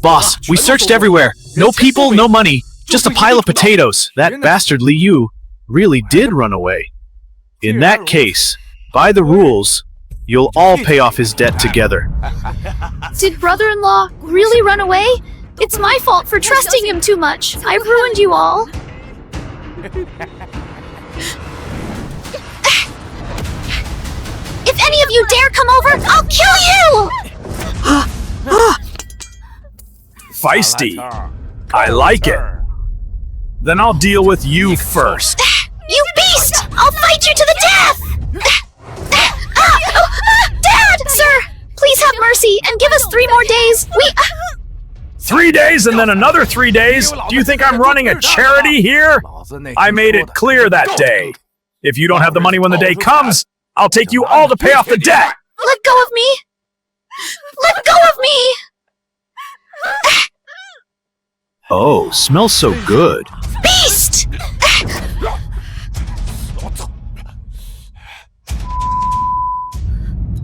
Boss, we searched everywhere. No people, no money. Just a pile of potatoes. That bastard Li Yu really did run away. In that case, by the rules, you'll all pay off his debt together. Did brother-in-law really run away? It's my fault for trusting him too much. I've ruined you all. If any of you dare come over, I'll kill you! Feisty. I like it. Then I'll deal with you first. You beast! I'll fight you to the death! Dad! Sir, please have mercy and give us 3 more days. 3 days and then another 3 days? Do you think I'm running a charity here? I made it clear that day. If you don't have the money when the day comes, I'll take you all to pay off the debt. Let go of me! Let go of me! Oh, smells so good. Beast!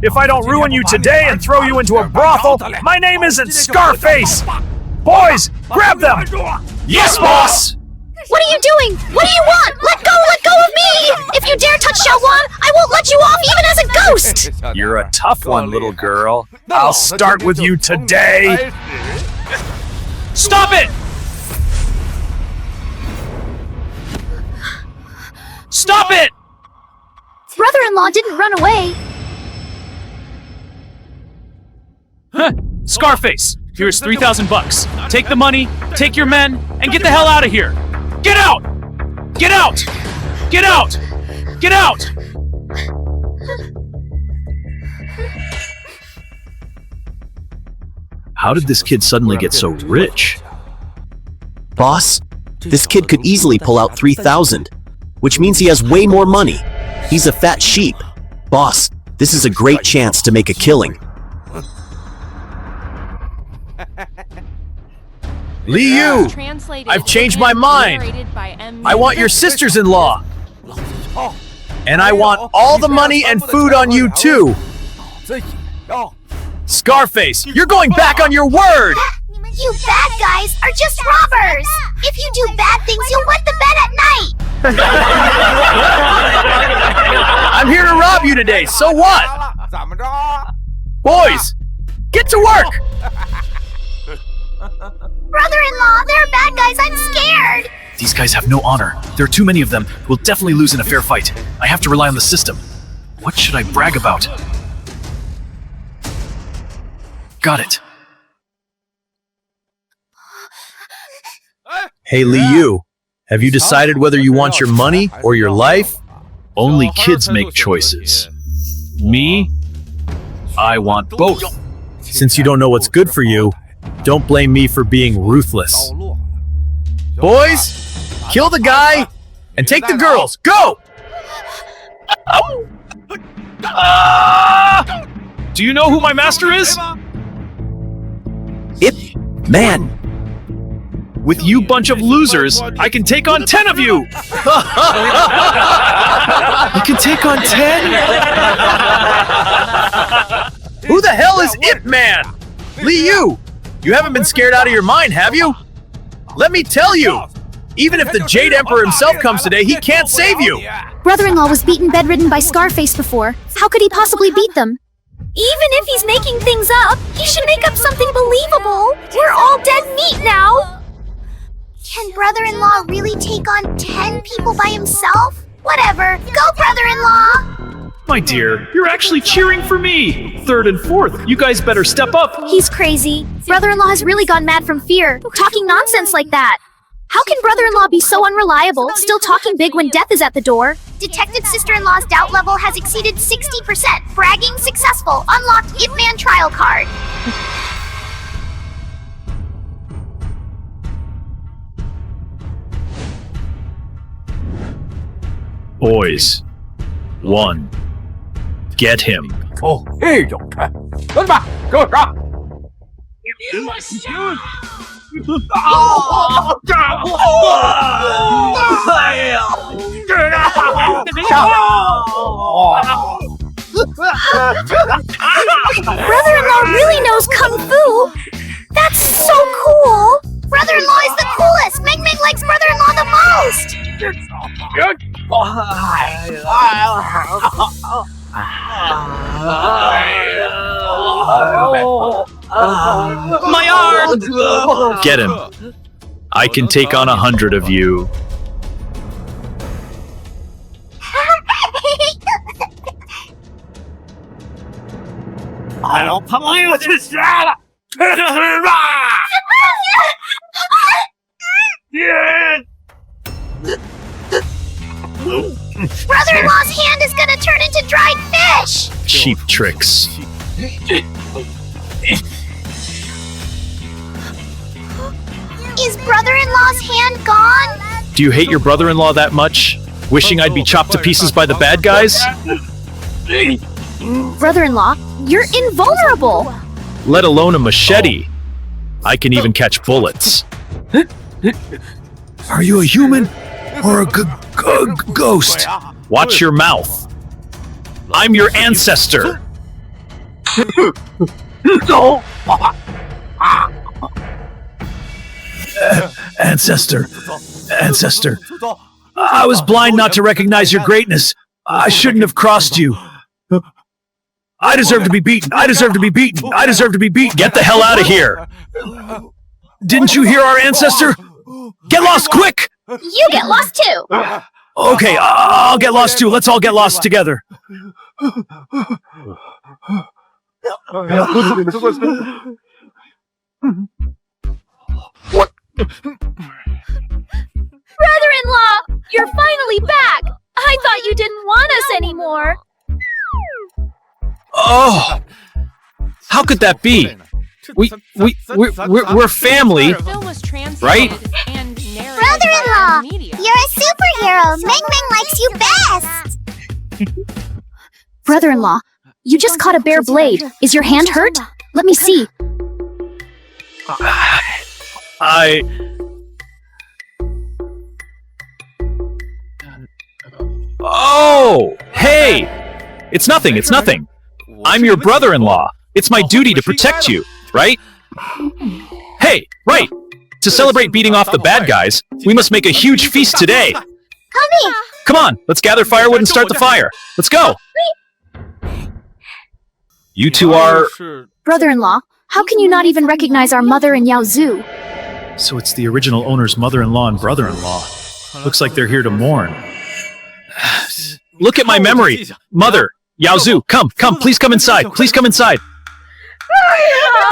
If I don't ruin you today and throw you into a brothel, my name isn't Scarface! Boys, grab them! Yes, boss! What are you doing? What do you want? Let go of me! If you dare touch Xiaowan, I won't let you off even as a ghost! You're a tough one, little girl. I'll start with you today! Stop it! Stop it! Brother-in-law didn't run away. Huh. Scarface, here's 3,000 bucks. Take the money, take your men, and get the hell out of here. Get out! Get out! Get out! Get out! How did this kid suddenly get so rich? Boss, this kid could easily pull out 3,000, which means he has way more money. He's a fat sheep. Boss, this is a great chance to make a killing. Li Yu! I've changed my mind! I want your sisters-in-law! And I want all the money and food on you too! Scarface, you're going back on your word! You bad guys are just robbers! If you do bad things, you'll wet the bed at night! I'm here to rob you today, so what? Boys, get to work! Brother-in-law, they're bad guys, I'm scared! These guys have no honor. There are too many of them. We'll definitely lose in a fair fight. I have to rely on the system. What should I brag about? Got it. Hey, Li Yu. Have you decided whether you want your money or your life? Only kids make choices. Me? I want both. Since you don't know what's good for you, don't blame me for being ruthless. Boys, kill the guy and take the girls. Go! Do you know who my master is? Ip Man! With you bunch of losers, I can take on 10 of you! I can take on 10? Who the hell is Ip Man? Li Yu! You haven't been scared out of your mind, have you? Let me tell you! Even if the Jade Emperor himself comes today, he can't save you! Brother-in-law was beaten bedridden by Scarface before. How could he possibly beat them? Even if he's making things up, he should make up something believable! We're all dead meat now! Can brother-in-law really take on 10 people by himself? Whatever, go brother-in-law! My dear, you're actually cheering for me! 3rd and 4th, you guys better step up! He's crazy. Brother-in-law has really gone mad from fear, talking nonsense like that. How can brother-in-law be so unreliable, still talking big when death is at the door? Detected sister-in-law's doubt level has exceeded 60%. Bragging successful. Unlocked Ip Man trial card. Boys, 1. Get him. 哦，这种看，跟吧，给我上！哎呀，这个，Brother-in-law really knows Kung Fu! That's so My arm! Get him. I can take on 100 of you. Brother-in-law's hand is gonna turn into dried fish! Cheap tricks. Is brother-in-law's hand gone? Do you hate your brother-in-law that much? Wishing I'd be chopped to pieces by the bad guys? Brother-in-law, you're invulnerable! Let alone a machete. I can even catch bullets. Are you a human or a ghost? Watch your mouth. I'm your ancestor. Ancestor. I was blind not to recognize your greatness. I shouldn't have crossed you. I deserve to be beaten. Get the hell out of here. Didn't you hear our ancestor? Get lost quick! You get lost too! Okay, I'll get lost too. Let's all get lost together. Brother-in-law, you're finally back! I thought you didn't want us anymore! Oh! How could that be? We're family, right? Brother-in-law, you're a superhero! Meng Meng likes you best! Brother-in-law, you just caught a bare blade. Is your hand hurt? Let me see. Oh! Hey! It's nothing. I'm your brother-in-law. It's my duty to protect you, right? Hey, right! To celebrate beating off the bad guys, we must make a huge feast today. Honey! Come on, let's gather firewood and start the fire. Let's go! You two are... Brother-in-law, how can you not even recognize our mother and Yao Zhu? So it's the original owner's mother-in-law and brother-in-law. Looks like they're here to mourn. Look at my memory! Mother! Yao Zhu, come, please come inside.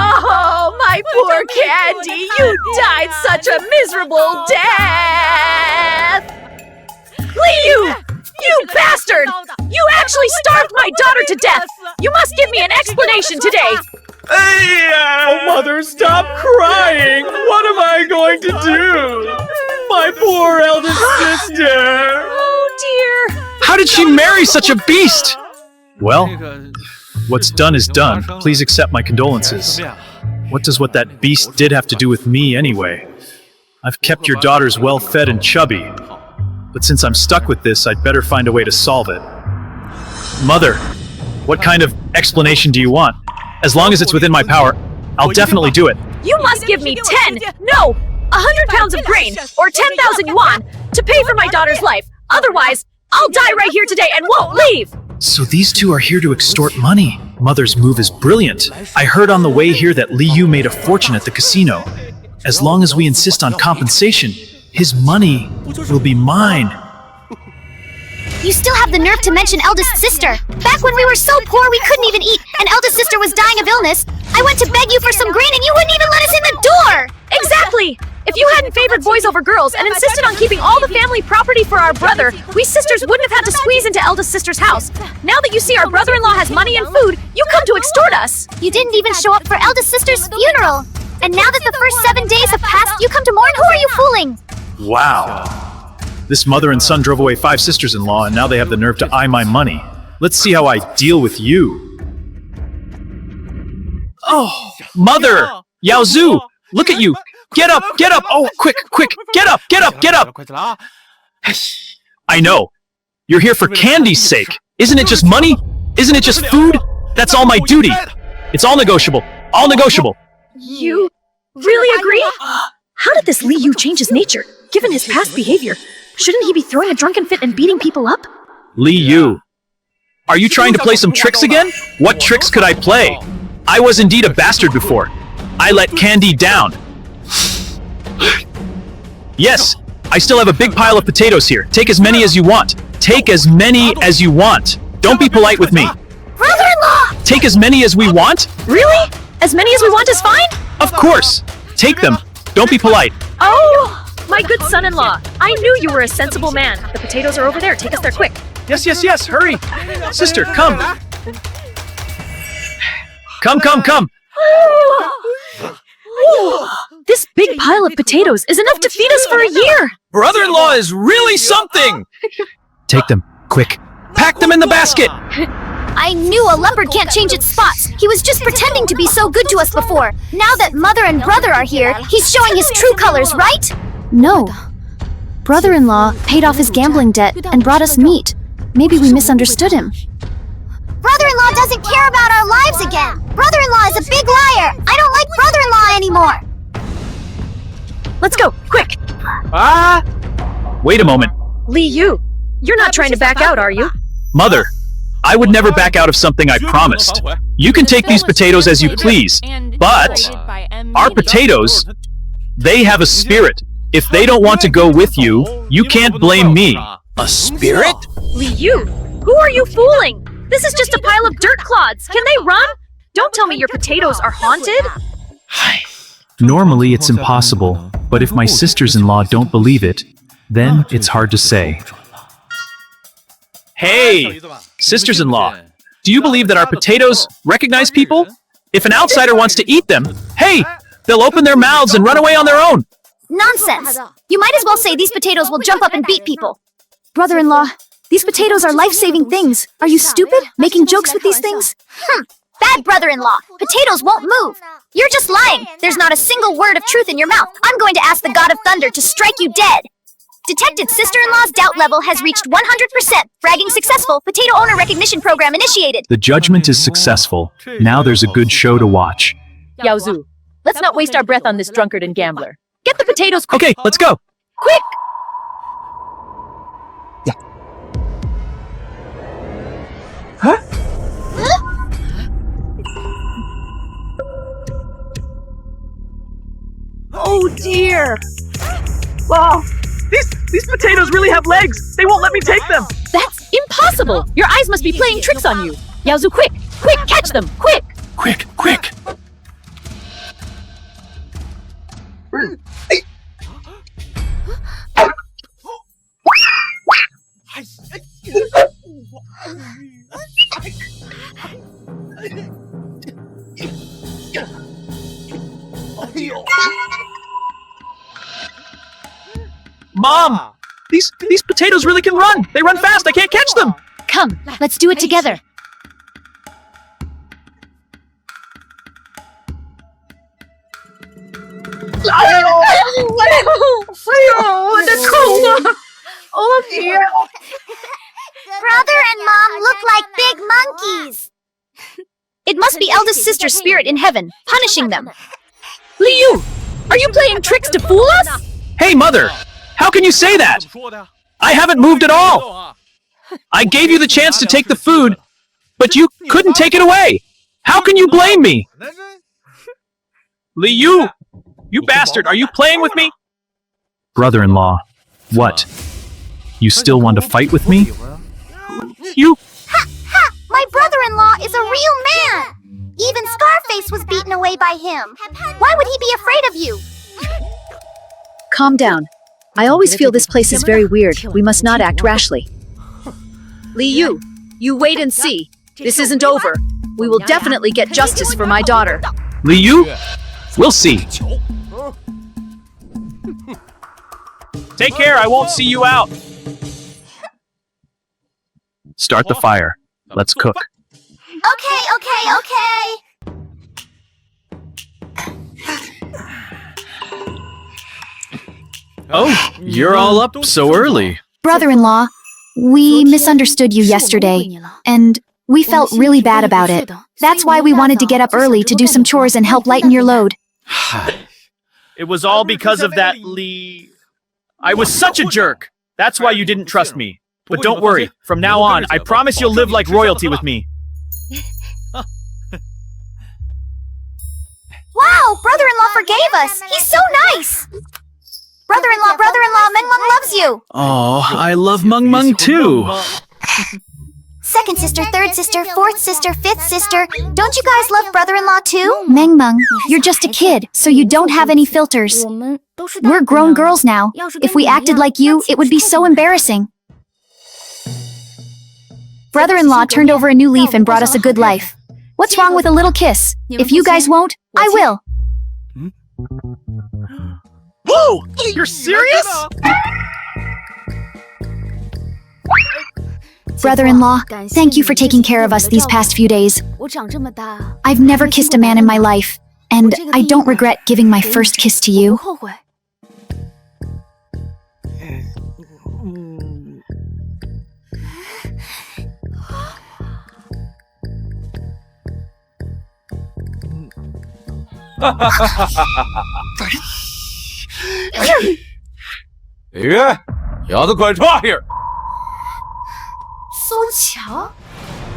Oh, my poor Candy, you died such a miserable death! Liu! You bastard! You actually starved my daughter to death! You must give me an explanation today! Oh, Mother, stop crying! What am I going to do? My poor eldest sister! Oh, dear! How did she marry such a beast? Well, what's done is done. Please accept my condolences. What does what that beast did have to do with me anyway? I've kept your daughters well fed and chubby. But since I'm stuck with this, I'd better find a way to solve it. Mother, what kind of explanation do you want? As long as it's within my power, I'll definitely do it. You must give me 100 pounds of grain, or 10,000 yuan, to pay for my daughter's life. Otherwise, I'll die right here today and won't leave! So these two are here to extort money. Mother's move is brilliant. I heard on the way here that Li Yu made a fortune at the casino. As long as we insist on compensation, his money will be mine. You still have the nerve to mention eldest sister. Back when we were so poor we couldn't even eat, and eldest sister was dying of illness, I went to beg you for some grain and you wouldn't even let us in the door! Exactly! If you hadn't favored boys over girls and insisted on keeping all the family property for our brother, we sisters wouldn't have had to squeeze into eldest sister's house. Now that you see our brother-in-law has money and food, you come to extort us! You didn't even show up for eldest sister's funeral! And now that the first 7 days have passed, you come to mourn? Who are you fooling? Wow. This mother and son drove away 5 sisters-in-law, and now they have the nerve to eye my money. Let's see how I deal with you. Oh, Mother! Yao Zhu! Look at you! Get up! Oh, quick! Get up! I know. You're here for Candy's sake. Isn't it just money? Isn't it just food? That's all my duty. It's all negotiable. You really agree? How did this Li Yu change his nature, given his past behavior? Shouldn't he be throwing a drunken fit and beating people up? Li Yu, are you trying to play some tricks again? What tricks could I play? I was indeed a bastard before. I let Candy down. Yes, I still have a big pile of potatoes here. Take as many as you want. Take as many as you want. Don't be polite with me. Brother-in-law! Take as many as we want? Really? As many as we want is fine? Of course. Take them. Don't be polite. Oh, my good son-in-law. I knew you were a sensible man. The potatoes are over there. Take us there quick. Yes, yes, yes, hurry. Sister, come. Come. This big pile of potatoes is enough to feed us for a year. Brother-in-law is really something. Take them, quick. Pack them in the basket. I knew a leopard can't change its spots. He was just pretending to be so good to us before. Now that mother and brother are here, he's showing his true colors, right? No. Brother-in-law paid off his gambling debt and brought us meat. Maybe we misunderstood him. Brother-in-law doesn't care about our lives again. Brother-in-law is a big liar. I don't like brother-in-law anymore. Let's go, quick. Wait a moment. Li Yu, you're not trying to back out, are you? Mother, I would never back out of something I promised. You can take these potatoes as you please, but our potatoes, they have a spirit. If they don't want to go with you, you can't blame me. A spirit? Li Yu, who are you fooling? This is just a pile of dirt clods. Can they run? Don't tell me your potatoes are haunted. Normally it's impossible, but if my sisters-in-law don't believe it, then it's hard to say. Hey, sisters-in-law, do you believe that our potatoes recognize people? If an outsider wants to eat them, hey, they'll open their mouths and run away on their own. Nonsense. You might as well say these potatoes will jump up and beat people. Brother-in-law, these potatoes are life-saving things. Are you stupid? Making jokes with these things? Bad brother-in-law. Potatoes won't move. You're just lying. There's not a single word of truth in your mouth. I'm going to ask the God of Thunder to strike you dead. Detected sister-in-law's doubt level has reached 100%. Fragging successful. Potato owner recognition program initiated. The judgment is successful. Now there's a good show to watch. Yao Zhu, let's not waste our breath on this drunkard and gambler. Get the potatoes quick. Okay, let's go. Quick! Oh dear! Wow, these potatoes really have legs. They won't let me take them. That's impossible! Your eyes must be playing tricks on you. Yao Zhu, quick! Quick, catch them! Quick! Quick. Mom! These potatoes really can run! They run fast! I can't catch them! Come, let's do it together. Oh dear! Brother and mom look like big monkeys. It must be eldest sister's spirit in heaven, punishing them. Li Yu, are you playing tricks to fool us? Hey, Mother! How can you say that? I haven't moved at all! I gave you the chance to take the food, but you couldn't take it away! How can you blame me? Li Yu! You bastard, are you playing with me? Brother-in-law, what? You still want to fight with me? You... My brother-in-law is a real man. Even Scarface was beaten away by him. Why would he be afraid of you? Calm down. I always feel this place is very weird. We must not act rashly. Li Yu, you wait and see. This isn't over. We will definitely get justice for my daughter. Li Yu? We'll see. Take care, I won't see you out. Start the fire. Let's cook. Okay. Oh, you're all up so early. Brother-in-law, we misunderstood you yesterday, and we felt really bad about it. That's why we wanted to get up early to do some chores and help lighten your load. It was all because of that I was such a jerk. That's why you didn't trust me. But don't worry, from now on, I promise you'll live like royalty with me. Wow, brother-in-law forgave us. He's so nice. Brother-in-law, Meng Meng loves you. Oh, I love Meng Meng too. Second sister, third sister, fourth sister, fifth sister. Don't you guys love brother-in-law too? Meng Meng, you're just a kid, so you don't have any filters. We're grown girls now. If we acted like you, it would be so embarrassing. Brother-in-law turned over a new leaf and brought us a good life. What's wrong with a little kiss? If you guys won't, I will. Whoa! You're serious? Brother-in-law, thank you for taking care of us these past few days. I've never kissed a man in my life, and I don't regret giving my first kiss to you. Here.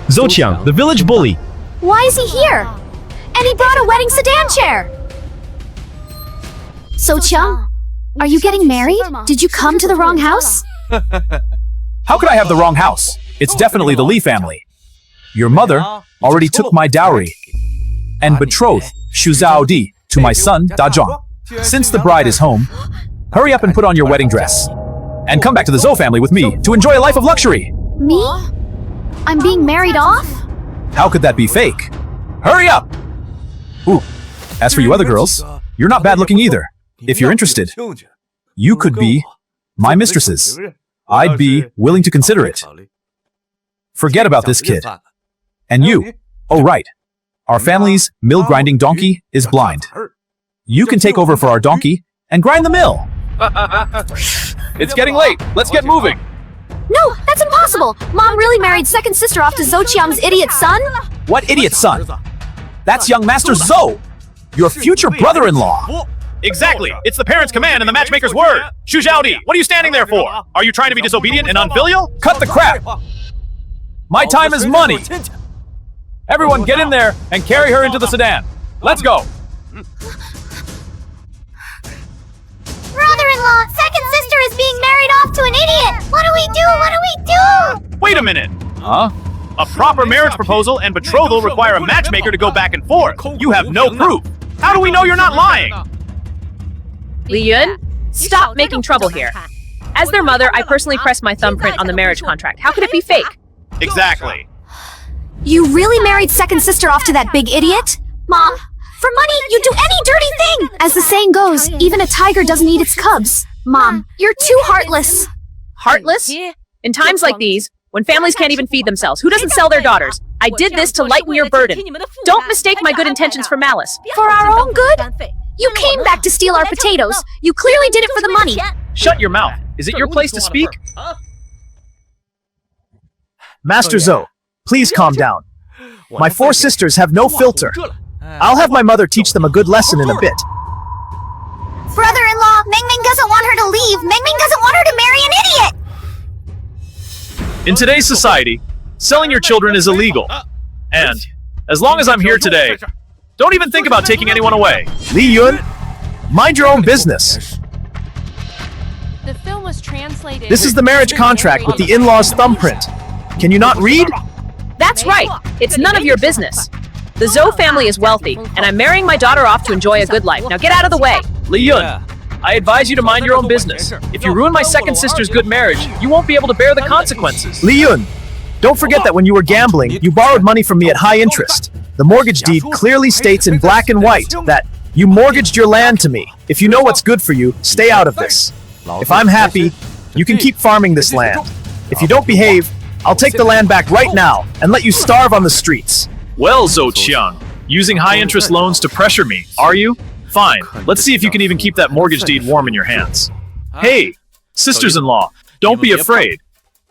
Zhou Qiang, the village bully. Why is he here? And he brought a wedding sedan chair. So Qiang, are you getting married? Did you come to the wrong house? How could I have the wrong house? It's definitely the Li family. Your mother already took my dowry and betrothed Xu Zhao Di to my son, Da Zhong. Since the bride is home, hurry up and put on your wedding dress. And come back to the Zhou family with me to enjoy a life of luxury. Me? I'm being married off? How could that be fake? Hurry up! Ooh, as for you other girls, you're not bad looking either. If you're interested, you could be my mistresses. I'd be willing to consider it. Forget about this kid. And you, oh right, our family's mill-grinding donkey is blind. You can take over for our donkey and grind the mill. It's getting late. Let's get moving. No, that's impossible. Mom really married second sister off to Zhou Qiang's idiot son? What idiot son? That's young Master Zhou, your future brother-in-law. Exactly. It's the parents' command and the matchmaker's word. Xu Zhaodi, what are you standing there for? Are you trying to be disobedient and unfilial? Cut the crap! My time is money. Everyone get in there and carry her into the sedan. Let's go. Brother-in-law, second sister is being married off to an idiot. What do we do? What do we do? Wait a minute. Huh? A proper marriage proposal and betrothal require a matchmaker to go back and forth. You have no proof. How do we know you're not lying? Li Yun, stop making trouble here. As their mother, I personally pressed my thumbprint on the marriage contract. How could it be fake? Exactly. You really married second sister off to that big idiot? Mom, for money, you do any dirty thing! As the saying goes, even a tiger doesn't eat its cubs. Mom, you're too heartless. Heartless? In times like these, when families can't even feed themselves, who doesn't sell their daughters? I did this to lighten your burden. Don't mistake my good intentions for malice. For our own good? You came back to steal our potatoes. You clearly did it for the money. Shut your mouth. Is it your place to speak? Master Zhou, please calm down. My four sisters have no filter. I'll have my mother teach them a good lesson in a bit. Brother-in-law, Meng Meng doesn't want her to leave. Meng Meng doesn't want her to marry an idiot. In today's society, selling your children is illegal. And, as long as I'm here today, don't even think about taking anyone away. Li Yun, mind your own business. The film was translated. This is the marriage contract with the in-laws' thumbprint. Can you not read? That's right. It's none of your business. The Zhou family is wealthy, and I'm marrying my daughter off to enjoy a good life. Now get out of the way. Li Yun, I advise you to mind your own business. If you ruin my second sister's good marriage, you won't be able to bear the consequences. Li Yun, don't forget that when you were gambling, you borrowed money from me at high interest. The mortgage deed clearly states in black and white that you mortgaged your land to me. If you know what's good for you, stay out of this. If I'm happy, you can keep farming this land. If you don't behave, I'll take the land back right now and let you starve on the streets. Well, Zhou Qiang, using high-interest loans to pressure me, are you? Fine, let's see if you can even keep that mortgage deed warm in your hands. Hey, sisters-in-law, don't be afraid.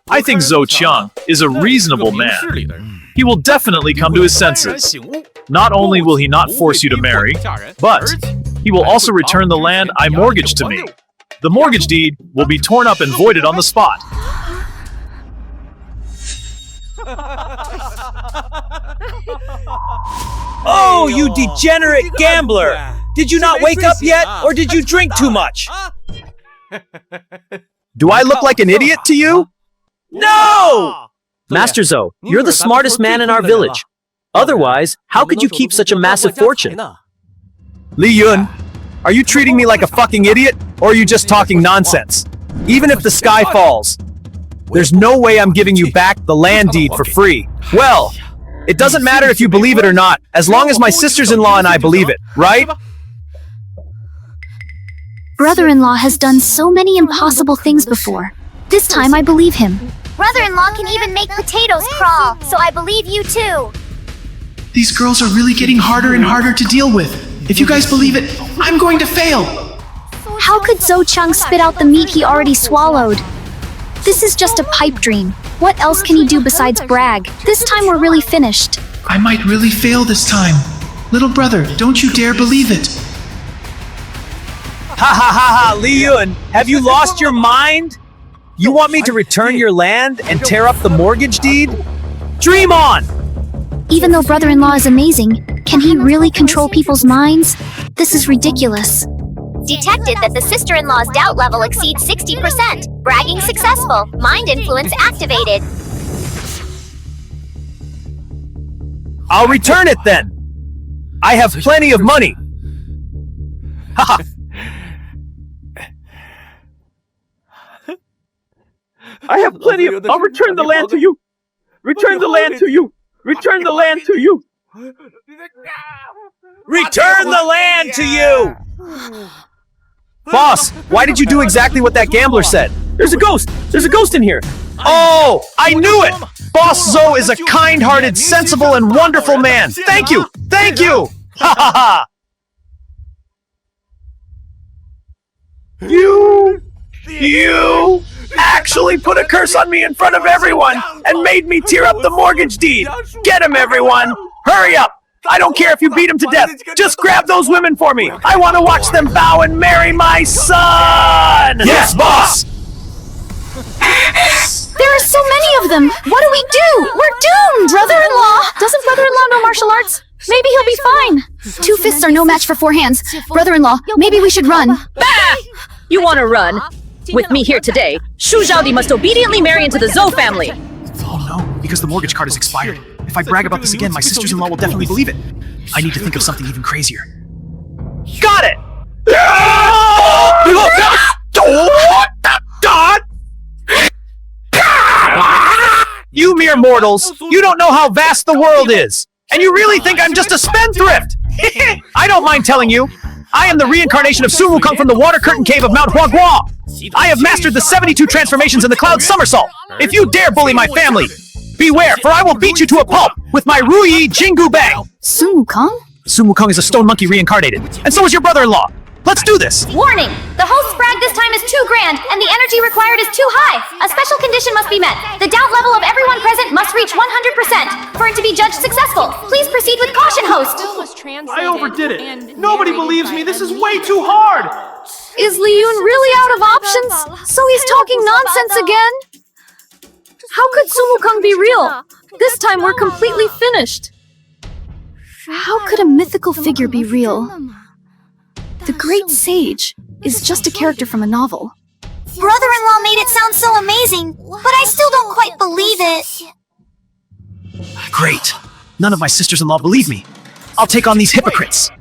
I think Zhou Qiang is a reasonable man. He will definitely come to his senses. Not only will he not force you to marry, but he will also return the land I mortgaged to me. The mortgage deed will be torn up and voided on the spot. Oh, you degenerate gambler! Did you not wake up yet, or did you drink too much? Do I look like an idiot to you? No! Master Zo, you're the smartest man in our village. Otherwise, how could you keep such a massive fortune? Li Yun, are you treating me like a fucking idiot, or are you just talking nonsense? Even if the sky falls, there's no way I'm giving you back the land deed for free. Well, it doesn't matter if you believe it or not, as long as my sisters-in-law and I believe it, right? Brother-in-law has done so many impossible things before. This time I believe him. Brother-in-law can even make potatoes crawl, so I believe you too. These girls are really getting harder and harder to deal with. If you guys believe it, I'm going to fail. How could Zo Chung spit out the meat he already swallowed? This is just a pipe dream. What else can he do besides brag? This time we're really finished. I might really fail this time. Little brother, don't you dare believe it. Ha ha ha ha, Li Yun, have you lost your mind? You want me to return your land and tear up the mortgage deed? Dream on! Even though brother-in-law is amazing, can he really control people's minds? This is ridiculous. Detected that the sister-in-law's doubt level exceeds 60%. Bragging successful. Mind influence activated. I'll return it then. I have plenty of money. Haha. I have plenty of... I'll return the land to you. Return the land to you. Return the land to you. Return the land to you! Boss, why did you do exactly what that gambler said? There's a ghost. There's a ghost in here. Oh, I knew it! Boss Zo is a kind-hearted, sensible, and wonderful man. Thank you! Thank you! Ha ha ha! You actually put a curse on me in front of everyone and made me tear up the mortgage deed. Get him, everyone! Hurry up! I don't care if you beat him to death. Just grab those women for me. I want to watch them bow and marry my son! Yes, boss! There are so many of them! What do we do? We're doomed! Brother-in-law! Doesn't brother-in-law know martial arts? Maybe he'll be fine. 2 fists are no match for 4 hands. Brother-in-law, maybe we should run. Bah! You want to run? With me here today, Shu Zhaodi must obediently marry into the Zhou family. Oh no, because the mortgage card is expired. If I brag about this again, my sisters-in-law will definitely believe it. I need to think of something even crazier. Got it! You mere mortals, you don't know how vast the world is. And you really think I'm just a spendthrift? I don't mind telling you. I am the reincarnation of Sun Wukong from the water curtain cave of Mount Huagua. I have mastered the 72 transformations in the cloud somersault. If you dare bully my family, beware, for I will beat you to a pulp with my Ruyi Jingu Bang. Sun Wukong? Sun Wukong is a stone monkey reincarnated, and so is your brother-in-law. Let's do this. Warning! The host's brag this time is too grand, and the energy required is too high. A special condition must be met. The doubt level of everyone present must reach 100%. For it to be judged successful, please proceed with caution, host. I overdid it. Nobody believes me. This is way too hard. Is Li Yun really out of options? So he's talking nonsense again? How could Sun Wukong be real? This time we're completely finished. How could a mythical figure be real? The Great Sage is just a character from a novel. Brother-in-law made it sound so amazing, but I still don't quite believe it. Great. None of my sisters-in-law believe me. I'll take on these hypocrites.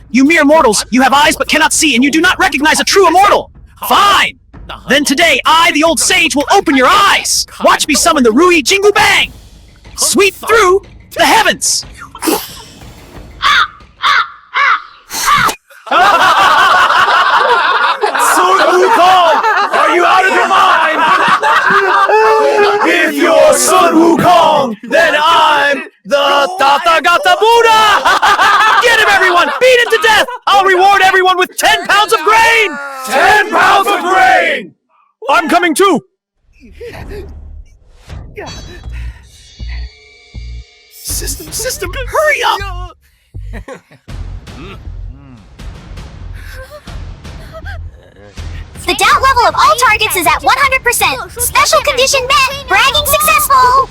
You mere mortals, you have eyes but cannot see, and you do not recognize a true immortal. Fine. Then today, I, the old sage, will open your eyes. Watch me summon the Ruyi Jingu Bang. Sweep through the heavens. Sun Wukong, are you out of your mind? If you're Sun Wukong, then I'm the Tathagata Buddha! Get him, everyone! Beat him to death! I'll reward everyone with 10 pounds of grain! 10 pounds of grain! I'm coming too! System, hurry up! The doubt level of all targets is at 100%. Special condition met. Bragging successful.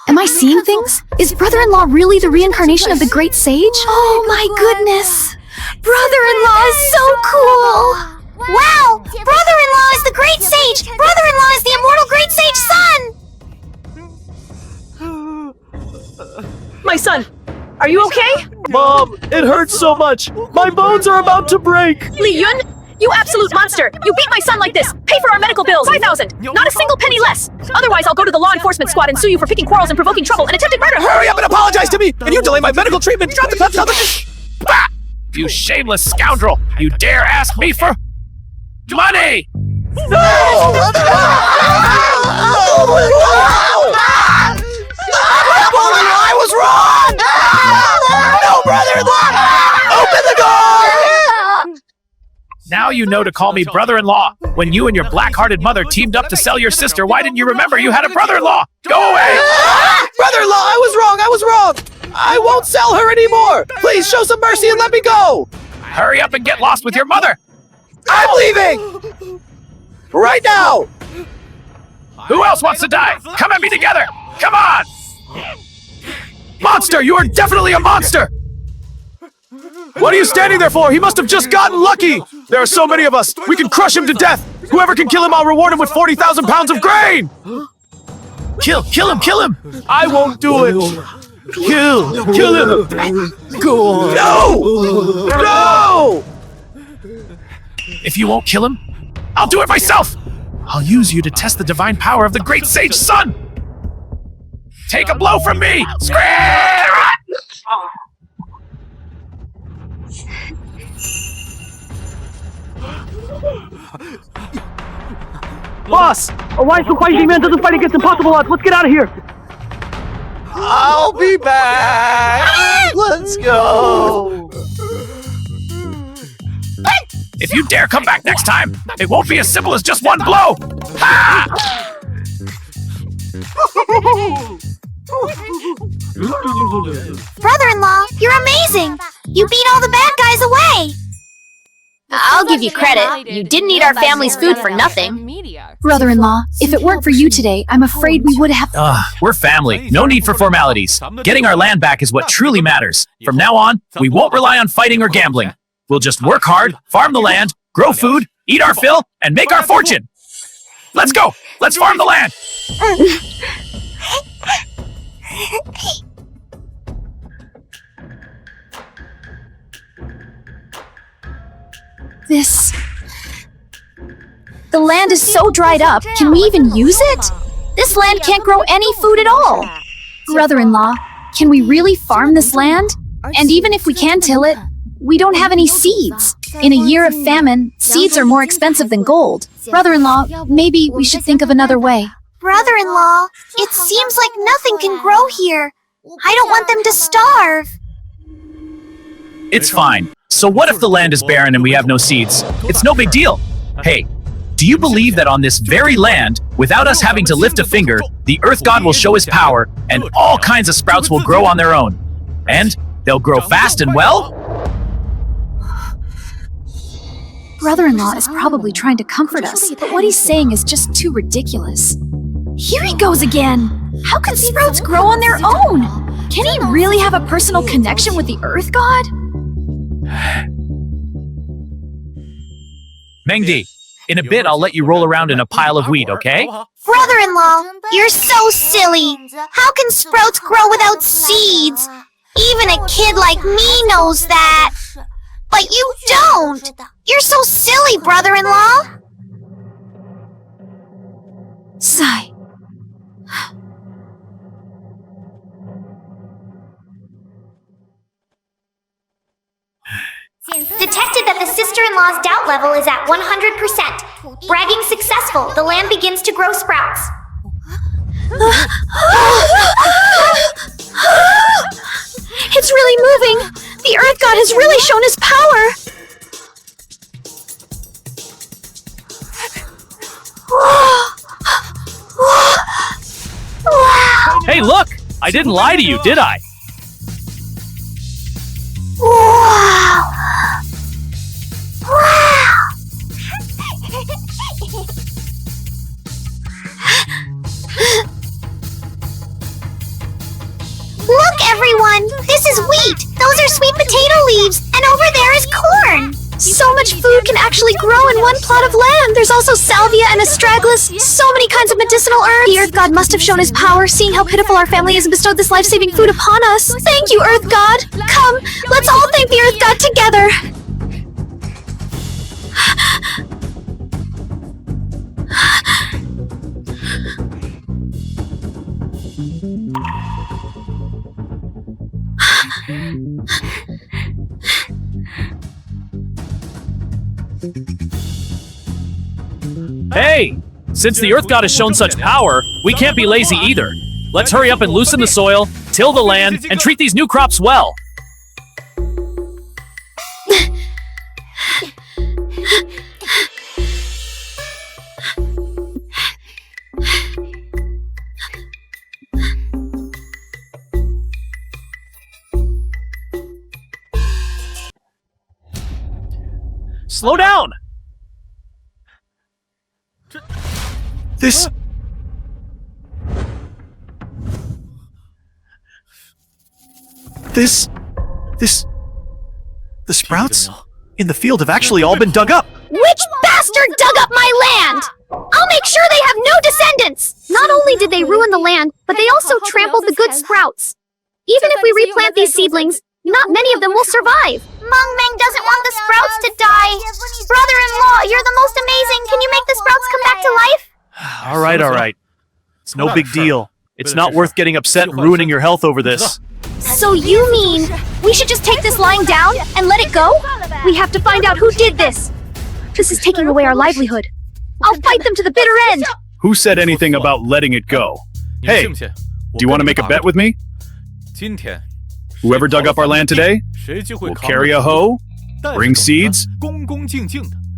Am I seeing things? Is brother-in-law really the reincarnation of the great sage? Oh my goodness! Brother-in-law is so cool! Wow! Brother-in-law is the great sage! Brother-in-law is the immortal great sage son! My son, are you okay? Mom, it hurts so much. My bones are about to break. Li Yun, you absolute monster! You beat my son like this! Pay for our medical bills! 5,000! Not a single penny less! Otherwise, I'll go to the law enforcement squad and sue you for picking quarrels and provoking trouble and attempted murder! Hurry up and apologize to me! And you delay my medical treatment! Drop the cup, Bah! You shameless scoundrel! You dare ask me for money! I was wrong! No, brother-in-law! Open the door! Now you know to call me brother-in-law. When you and your black-hearted mother teamed up to sell your sister, why didn't you remember you had a brother-in-law? Go away! Brother-in-law, I was wrong! I won't sell her anymore! Please show some mercy and let me go! Hurry up and get lost with your mother! I'm leaving! Right now! Who else wants to die? Come at me together! Come on! Monster, you are definitely a monster! What are you standing there for? He must have just gotten lucky! There are so many of us! We can crush him to death! Whoever can kill him, I'll reward him with 40,000 pounds of grain! Kill him! I won't do it! Kill him! Go on! No! If you won't kill him, I'll do it myself! I'll use you to test the divine power of the great sage sun! Take a blow from me! Scream! Boss! A wise fighting man doesn't fight against impossible odds. Let's get out of here! I'll be back! Let's go! If you dare come back next time, it won't be as simple as just one blow! Ha! Brother-in-law, you're amazing! You beat all the bad guys away! I'll give you credit. You didn't eat our family's food for nothing. Brother-in-law, if it weren't for you today, I'm afraid we would have... We're family. No need for formalities. Getting our land back is what truly matters. From now on, we won't rely on fighting or gambling. We'll just work hard, farm the land, grow food, eat our fill, and make our fortune. Let's go! Let's farm the land! The land is so dried up, can we even use it? This land can't grow any food at all. Brother-in-law, can we really farm this land? And even if we can till it, we don't have any seeds. In a year of famine, seeds are more expensive than gold. Brother-in-law, maybe we should think of another way. Brother-in-law, it seems like nothing can grow here. I don't want them to starve. It's fine. So what if the land is barren and we have no seeds? It's no big deal. Hey, do you believe that on this very land, without us having to lift a finger, the Earth God will show his power and all kinds of sprouts will grow on their own? And they'll grow fast and well? Brother-in-law is probably trying to comfort us, but what he's saying is just too ridiculous. Here he goes again! How can sprouts grow on their own? Can he really have a personal connection with the Earth God? Mengdi, in a bit I'll let you roll around in a pile of wheat, okay? Brother-in-law, you're so silly. How can sprouts grow without seeds? Even a kid like me knows that. But you don't! You're so silly, brother-in-law! Sigh. Detected that the sister-in-law's doubt level is at 100%. Bragging successful, the land begins to grow sprouts. It's really moving! The Earth God has really shown his power! Hey, look! I didn't lie to you, did I? Wow! Wow! Look, everyone! This is wheat! Those are sweet potato leaves! And over there is corn! So much food can actually grow in one plot of land! There's also salvia and astragalus, so many kinds of medicinal herbs! The Earth God must have shown his power, seeing how pitiful our family is and bestowed this life-saving food upon us! Thank you, Earth God! Come, let's all thank the Earth God together! Hey! Since the Earth God has shown such power, we can't be lazy either. Let's hurry up and loosen the soil, till the land, and treat these new crops well. Slow down! The sprouts in the field have actually all been dug up. Which bastard dug up my land? I'll make sure they have no descendants! Not only did they ruin the land, but they also trampled the good sprouts. Even if we replant these seedlings, not many of them will survive. Meng Meng doesn't want the sprouts to die. Brother-in-law, you're the most amazing. Can you make the sprouts come back to life? All right. It's no big deal. It's not worth getting upset and ruining your health over this. So you mean we should just take this lying down and let it go? We have to find out who did this. This is taking away our livelihood. I'll fight them to the bitter end. Who said anything about letting it go? Hey, do you want to make a bet with me? Whoever dug up our land today will carry a hoe, bring seeds,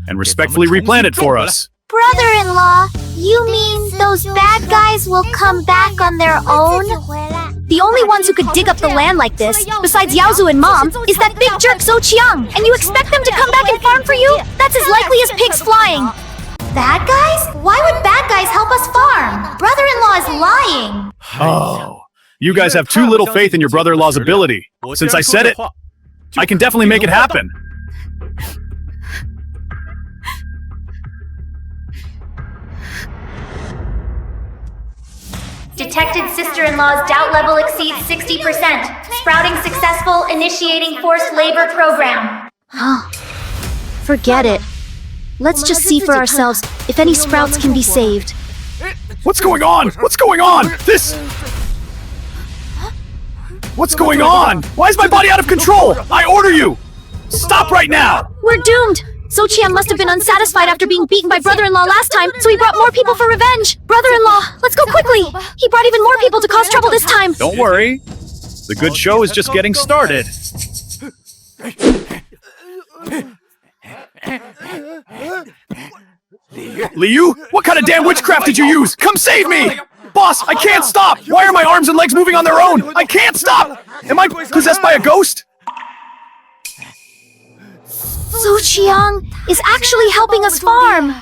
and respectfully replant it for us. Brother-in-law, you mean those bad guys will come back on their own? The only ones who could dig up the land like this, besides Yaozu and Mom, is that big jerk Zhou Qiang. And you expect them to come back and farm for you? That's as likely as pigs flying. Bad guys? Why would bad guys help us farm? Brother-in-law is lying. Oh, you guys have too little faith in your brother-in-law's ability. Since I said it, I can definitely make it happen. Detected sister-in-law's doubt level exceeds 60%. Sprouting successful, initiating forced labor program. Forget it. Let's just see for ourselves if any sprouts can be saved. What's going on? What's going on? What's going on? Why is my body out of control? I order you! Stop right now! We're doomed! Zhou Qiang must have been unsatisfied after being beaten by brother-in-law last time, so he brought more people for revenge! Brother-in-law, let's go quickly! He brought even more people to cause trouble this time! Don't worry. The good show is just getting started. Liu, what kind of damn witchcraft did you use? Come save me! Boss, I can't stop! Why are my arms and legs moving on their own? I can't stop! Am I possessed by a ghost? Zhou Qiang is actually helping us farm!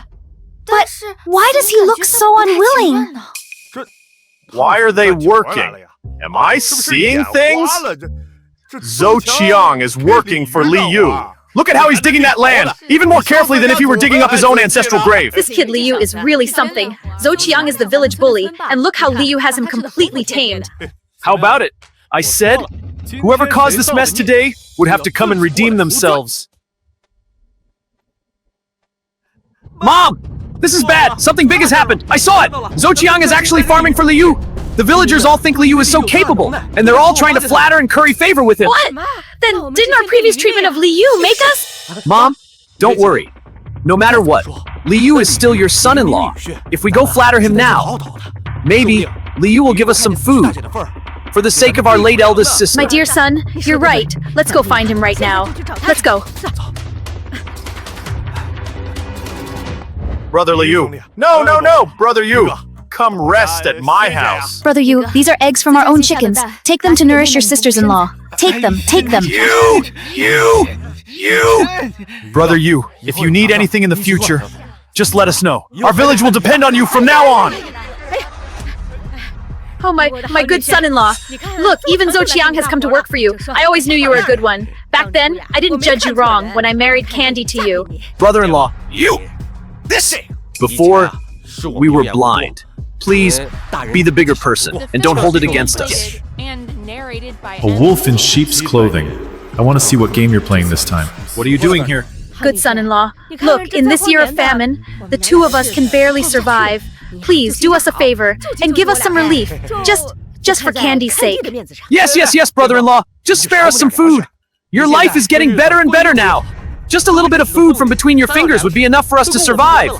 But why does he look so unwilling? Why are they working? Am I seeing things? Zhou Qiang is working for Liu. Look at how he's digging that land! Even more carefully than if he were digging up his own ancestral grave! This kid Liu is really something. Zhou Qiang is the village bully, and look how Liu has him completely tamed. How about it? I said, whoever caused this mess today would have to come and redeem themselves. Mom! This is bad! Something big has happened! I saw it! Zouqiang is actually farming for Liu! The villagers all think Liu is so capable, and they're all trying to flatter and curry favor with him! What? Then didn't our previous treatment of Liu make us? Mom, don't worry. No matter what, Liu is still your son-in-law. If we go flatter him now, maybe Liu will give us some food. For the sake of our late eldest sister. My dear son, you're right. Let's go find him right now. Let's go. Brother Liu. No, Brother Yu. Come rest at my house. Brother Yu, these are eggs from our own chickens. Take them to nourish your sisters-in-law. Take them, take them. You! Brother Yu, if you need anything in the future, just let us know. Our village will depend on you from now on. Oh, my good son-in-law. Look, even Zouqiang has come to work for you. I always knew you were a good one. Back then, I didn't judge you wrong when I married Candy to you. Brother-in-law, before we were blind. Please be the bigger person and don't hold it against us. And narrated by A wolf in sheep's clothing. I want to see what game you're playing this time. What are you doing here? Good son-in-law. Look, in this year of famine, the two of us can barely survive. Please, do us a favor and give us some relief. Just for Candy's sake. Yes, brother-in-law. Just spare us some food. Your life is getting better and better now. Just a little bit of food from between your fingers would be enough for us to survive.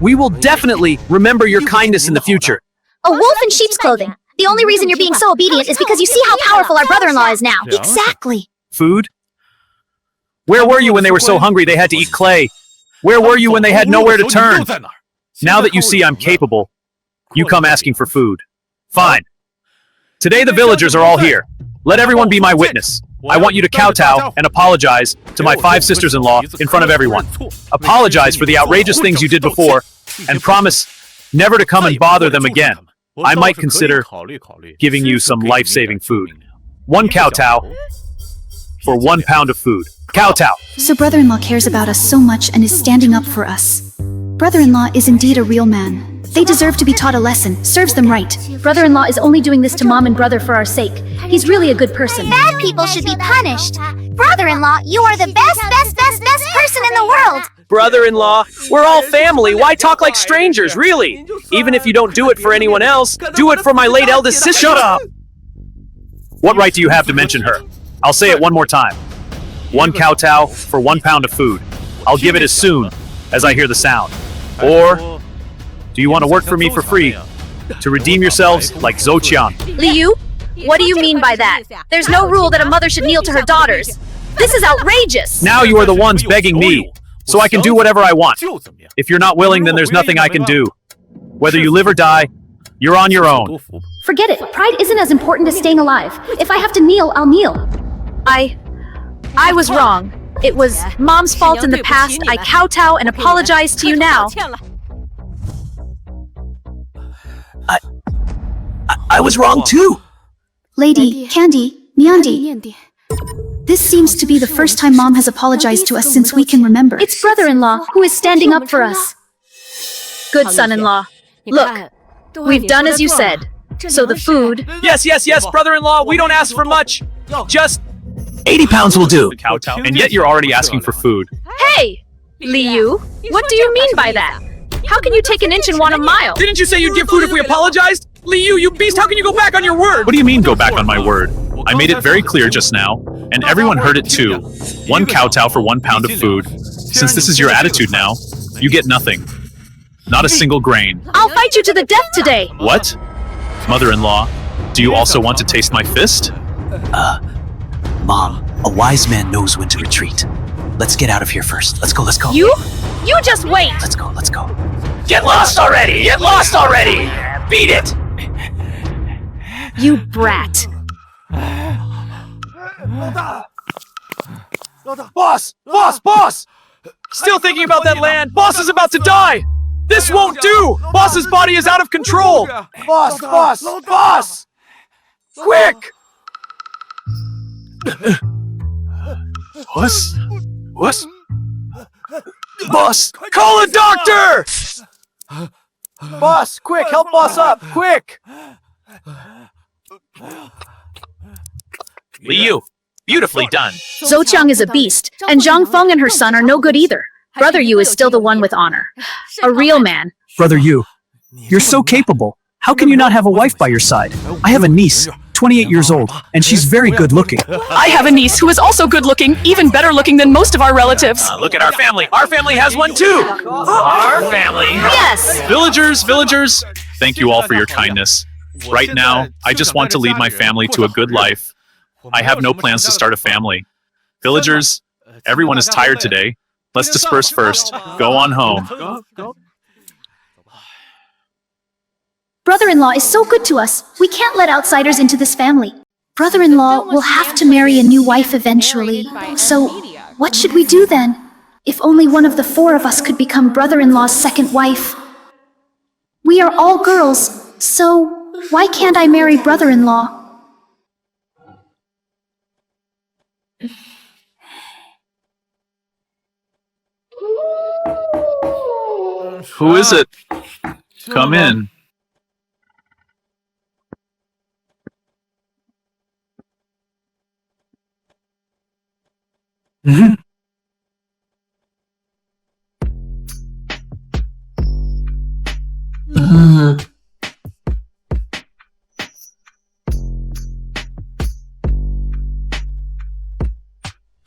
We will definitely remember your kindness in the future. A wolf in sheep's clothing. The only reason you're being so obedient is because you see how powerful our brother-in-law is now. Exactly. Food? Where were you when they were so hungry they had to eat clay? Where were you when they had nowhere to turn? Now that you see I'm capable, you come asking for food. Fine. Today the villagers are all here. Let everyone be my witness. I want you to kowtow and apologize to my 5 sisters-in-law in front of everyone. Apologize for the outrageous things you did before, and promise never to come and bother them again. I might consider giving you some life-saving food. 1 kowtow for 1 pound of food. Kowtow! So brother-in-law cares about us so much and is standing up for us. Brother-in-law is indeed a real man. They deserve to be taught a lesson. Serves them right. Brother-in-law is only doing this to mom and brother for our sake. He's really a good person. Bad people should be punished. Brother-in-law, you are the best person in the world. Brother-in-law, we're all family. Why talk like strangers, really? Even if you don't do it for anyone else, do it for my late eldest sister. Shut up! What right do you have to mention her? I'll say it one more time. 1 kowtow for 1 pound of food. I'll give it as soon as I hear the sound. Or do you want to work for me for free to redeem yourselves like Zouqiang? Liu, what do you mean by that? There's no rule that a mother should kneel to her daughters. This is outrageous! Now you are the ones begging me, so I can do whatever I want. If you're not willing, then there's nothing I can do. Whether you live or die, you're on your own. Forget it. Pride isn't as important as staying alive. If I have to kneel, I'll kneel. I was wrong. It was mom's fault in the past. I kowtow and apologize to you now. I was wrong too. Lady, Candy, Miandi. This seems to be the first time Mom has apologized to us since we can remember. It's brother-in-law who is standing up for us. Good son-in-law. Look, we've done as you said. So the food... Yes, brother-in-law, we don't ask for much. Just 80 pounds will do. And yet you're already asking for food. Hey! Liu, what do you mean by that? How can you take an inch and want a mile? Didn't you say you'd give food if we apologized? Liu, you beast, how can you go back on your word? What do you mean go back on my word? I made it very clear just now, and everyone heard it too. 1 kowtow for 1 pound of food. Since this is your attitude now, you get nothing. Not a single grain. I'll fight you to the death today! What? Mother-in-law, do you also want to taste my fist? Mom, a wise man knows when to retreat. Let's get out of here first. Let's go. You just wait! Let's go. Get lost already! Beat it! You brat. Boss! Still thinking about that land! Boss is about to die! This won't do! Boss's body is out of control! Boss! Quick! What? Boss! Call a doctor! Boss, quick, help boss up, quick! Liu, beautifully done. Zouqiang is a beast, and Zhang Feng and her son are no good either. Brother Yu is still the one with honor. A real man. Brother Yu, you're so capable. How can you not have a wife by your side? I have a niece, 28 years old, and she's very good looking. I have a niece who is also good looking, even better looking than most of our relatives. Look at our family. Our family has one too. Our family. Yes! Villagers, thank you all for your kindness. Right now, I just want to lead my family to a good life. I have no plans to start a family. Villagers, everyone is tired today. Let's disperse first. Go on home. Brother-in-law is so good to us. We can't let outsiders into this family. Brother-in-law will have to marry a new wife eventually. So, what should we do then? If only one of the four of us could become brother-in-law's second wife. We are all girls, so why can't I marry brother-in-law? Who is it? Come in.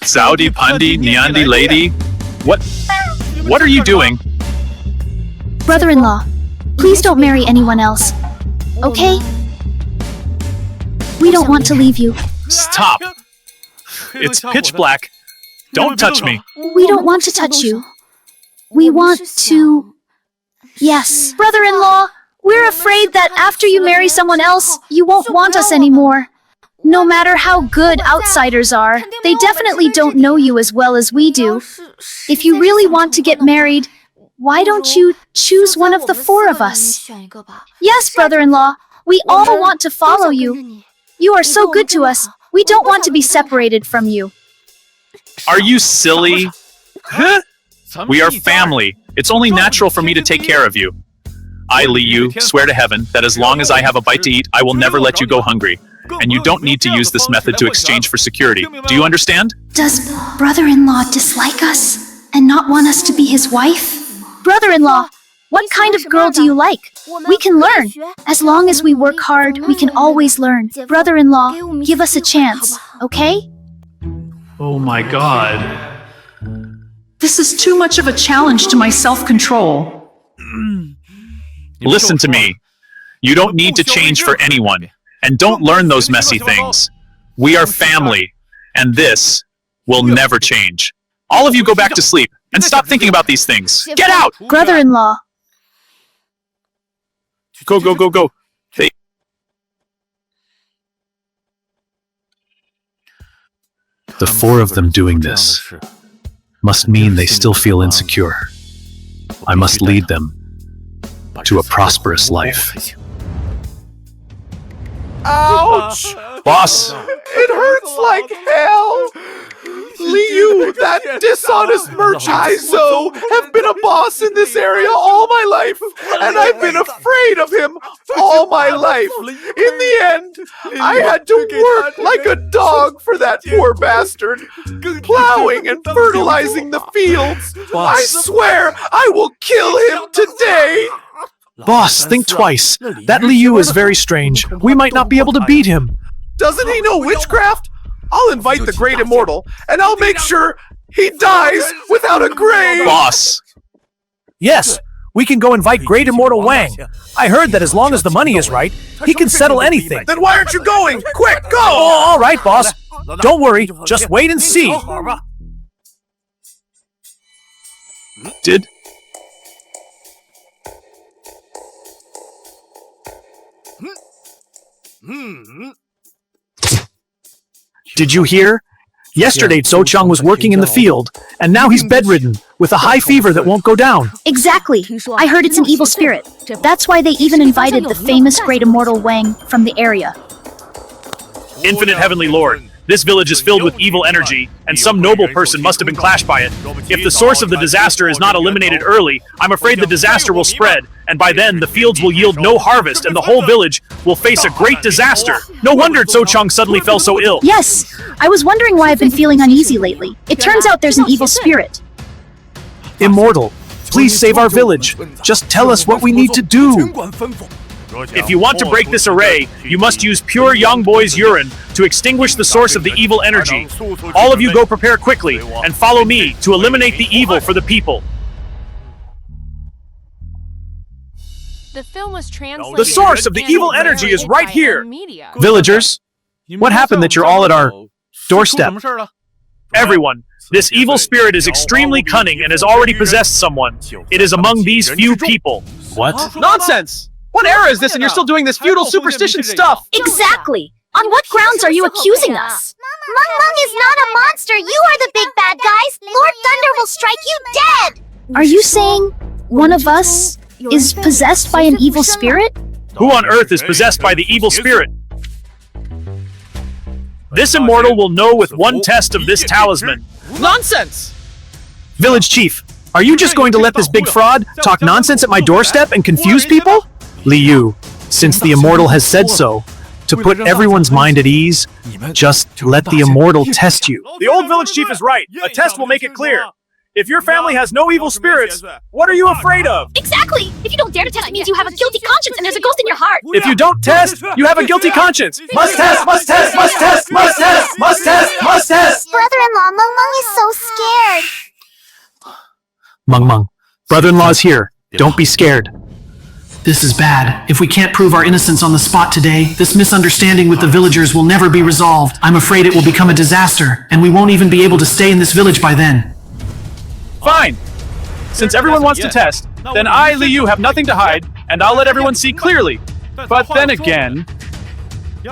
Saudi Pandi Nyandi lady? What are you doing? Brother-in-law, please don't marry anyone else. Okay? We don't want to leave you. Stop! It's pitch black. Don't touch me. We don't want to touch you. We want to... Yes. Brother-in-law, we're afraid that after you marry someone else, you won't want us anymore. No matter how good outsiders are, they definitely don't know you as well as we do. If you really want to get married, why don't you choose one of the four of us? Yes, brother-in-law, we all want to follow you. You are so good to us. We don't want to be separated from you. Are you silly? Huh? We are family. It's only natural for me to take care of you. I, Li Yu, swear to heaven that as long as I have a bite to eat, I will never let you go hungry. And you don't need to use this method to exchange for security. Do you understand? Does brother-in-law dislike us and not want us to be his wife? Brother-in-law, what kind of girl do you like? We can learn. As long as we work hard, we can always learn. Brother-in-law, give us a chance, okay? Oh my god. This is too much of a challenge to my self-control. Listen to me. You don't need to change for anyone. And don't learn those messy things. We are family. And this will never change. All of you go back to sleep. And stop thinking about these things. Get out! Brother-in-law. Go. The four of them doing this must mean they still feel insecure. I must lead them to a prosperous life. Ouch! Boss! It hurts like hell! Liu, that dishonest merchandiser, have been a boss in this area all my life, and I've been afraid of him all my life. In the end, I had to work like a dog for that poor bastard, plowing and fertilizing the fields. I swear I will kill him today! Boss, think twice. That Liu is very strange. We might not be able to beat him. Doesn't he know witchcraft? I'll invite the Great Immortal, and I'll make sure he dies without a grave! Boss! Yes, we can go invite Great Immortal Wang. I heard that as long as the money is right, he can settle anything. Then why aren't you going? Quick, go! Oh, all right, boss. Don't worry, just wait and see. Did you hear? Yesterday, Zhou Cheng was working in the field, and now he's bedridden, with a high fever that won't go down. Exactly. I heard it's an evil spirit. That's why they even invited the famous Great Immortal Wang from the area. Infinite Heavenly Lord, this village is filled with evil energy, and some noble person must have been clashed by it. If the source of the disaster is not eliminated early, I'm afraid the disaster will spread, and by then the fields will yield no harvest and the whole village will face a great disaster. No wonder Zhou Cheng suddenly fell so ill. Yes, I was wondering why I've been feeling uneasy lately. It turns out there's an evil spirit. Immortal, please save our village. Just tell us what we need to do. If you want to break this array, you must use pure young boy's urine to extinguish the source of the evil energy. All of you go prepare quickly and follow me to eliminate the evil for the people. The film was translated. The source of the evil energy is right here. Villagers, what happened that you're all at our doorstep? Everyone, this evil spirit is extremely cunning and has already possessed someone. It is among these few people. What? Nonsense! What era is this and you're still doing this feudal superstition stuff? Exactly. On what grounds are you accusing us? Mung Mung is not a monster. You are the big bad guys. Lord Thunder will strike you dead. Are you saying one of us is possessed by an evil spirit? Who on earth is possessed by the evil spirit? This immortal will know with one test of this talisman. Nonsense! Village Chief, are you just going to let this big fraud talk nonsense at my doorstep and confuse people? Liu, since the Immortal has said so, to put everyone's mind at ease, just let the Immortal test you. The old village chief is right. A test will make it clear. If your family has no evil spirits, what are you afraid of? Exactly! If you don't dare to test, it means you have a guilty conscience and there's a ghost in your heart. If you don't test, you have a guilty conscience. Must test, must test, must test, must test, must test, must test! Brother-in-law, Mung Mung is so scared. Mung Mung, brother-in-law's here. Don't be scared. This is bad. If we can't prove our innocence on the spot today, this misunderstanding with the villagers will never be resolved. I'm afraid it will become a disaster, and we won't even be able to stay in this village by then. Fine. Since everyone wants to test, then I, Liu, have nothing to hide, and I'll let everyone see clearly. But then again,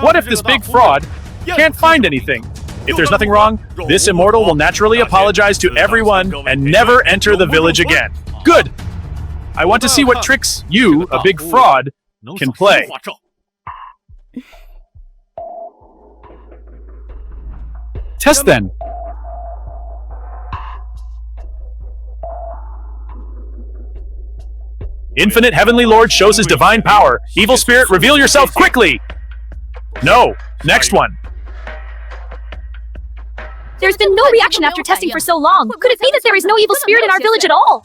what if this big fraud can't find anything? If there's nothing wrong, this immortal will naturally apologize to everyone and never enter the village again. Good! I want to see what tricks you, a big fraud, can play. Test then. Infinite Heavenly Lord shows his divine power. Evil spirit, reveal yourself quickly! No. Next one. There's been no reaction after testing for so long. Could it be that there is no evil spirit in our village at all?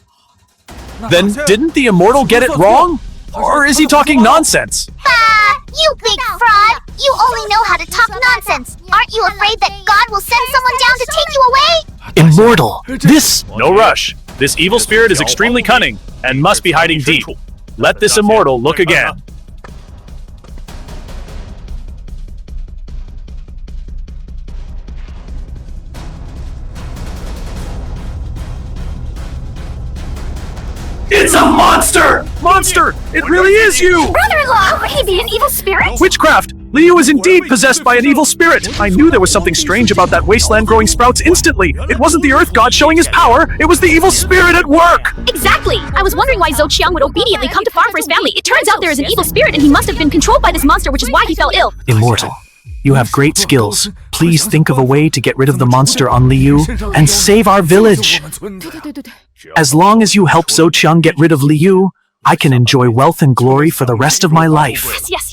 Then didn't the immortal get it wrong? Or is he talking nonsense? Bah! You big fraud! You only know how to talk nonsense. Aren't you afraid that God will send someone down to take you away? Immortal, this... No rush. This evil spirit is extremely cunning and must be hiding deep. Let this immortal look again. It's a monster! Monster! It really is you! Brother-in-law, how could he be an evil spirit? Witchcraft! Liu is indeed possessed by an evil spirit! I knew there was something strange about that wasteland growing sprouts instantly! It wasn't the Earth God showing his power, it was the evil spirit at work! Exactly! I was wondering why Zhou Qiang would obediently come to farm for his family. It turns out there is an evil spirit and he must have been controlled by this monster, which is why he fell ill. Immortal, you have great skills. Please think of a way to get rid of the monster on Liu and save our village. As long as you help Zhou Qiang get rid of Liu, I can enjoy wealth and glory for the rest of my life. Yes.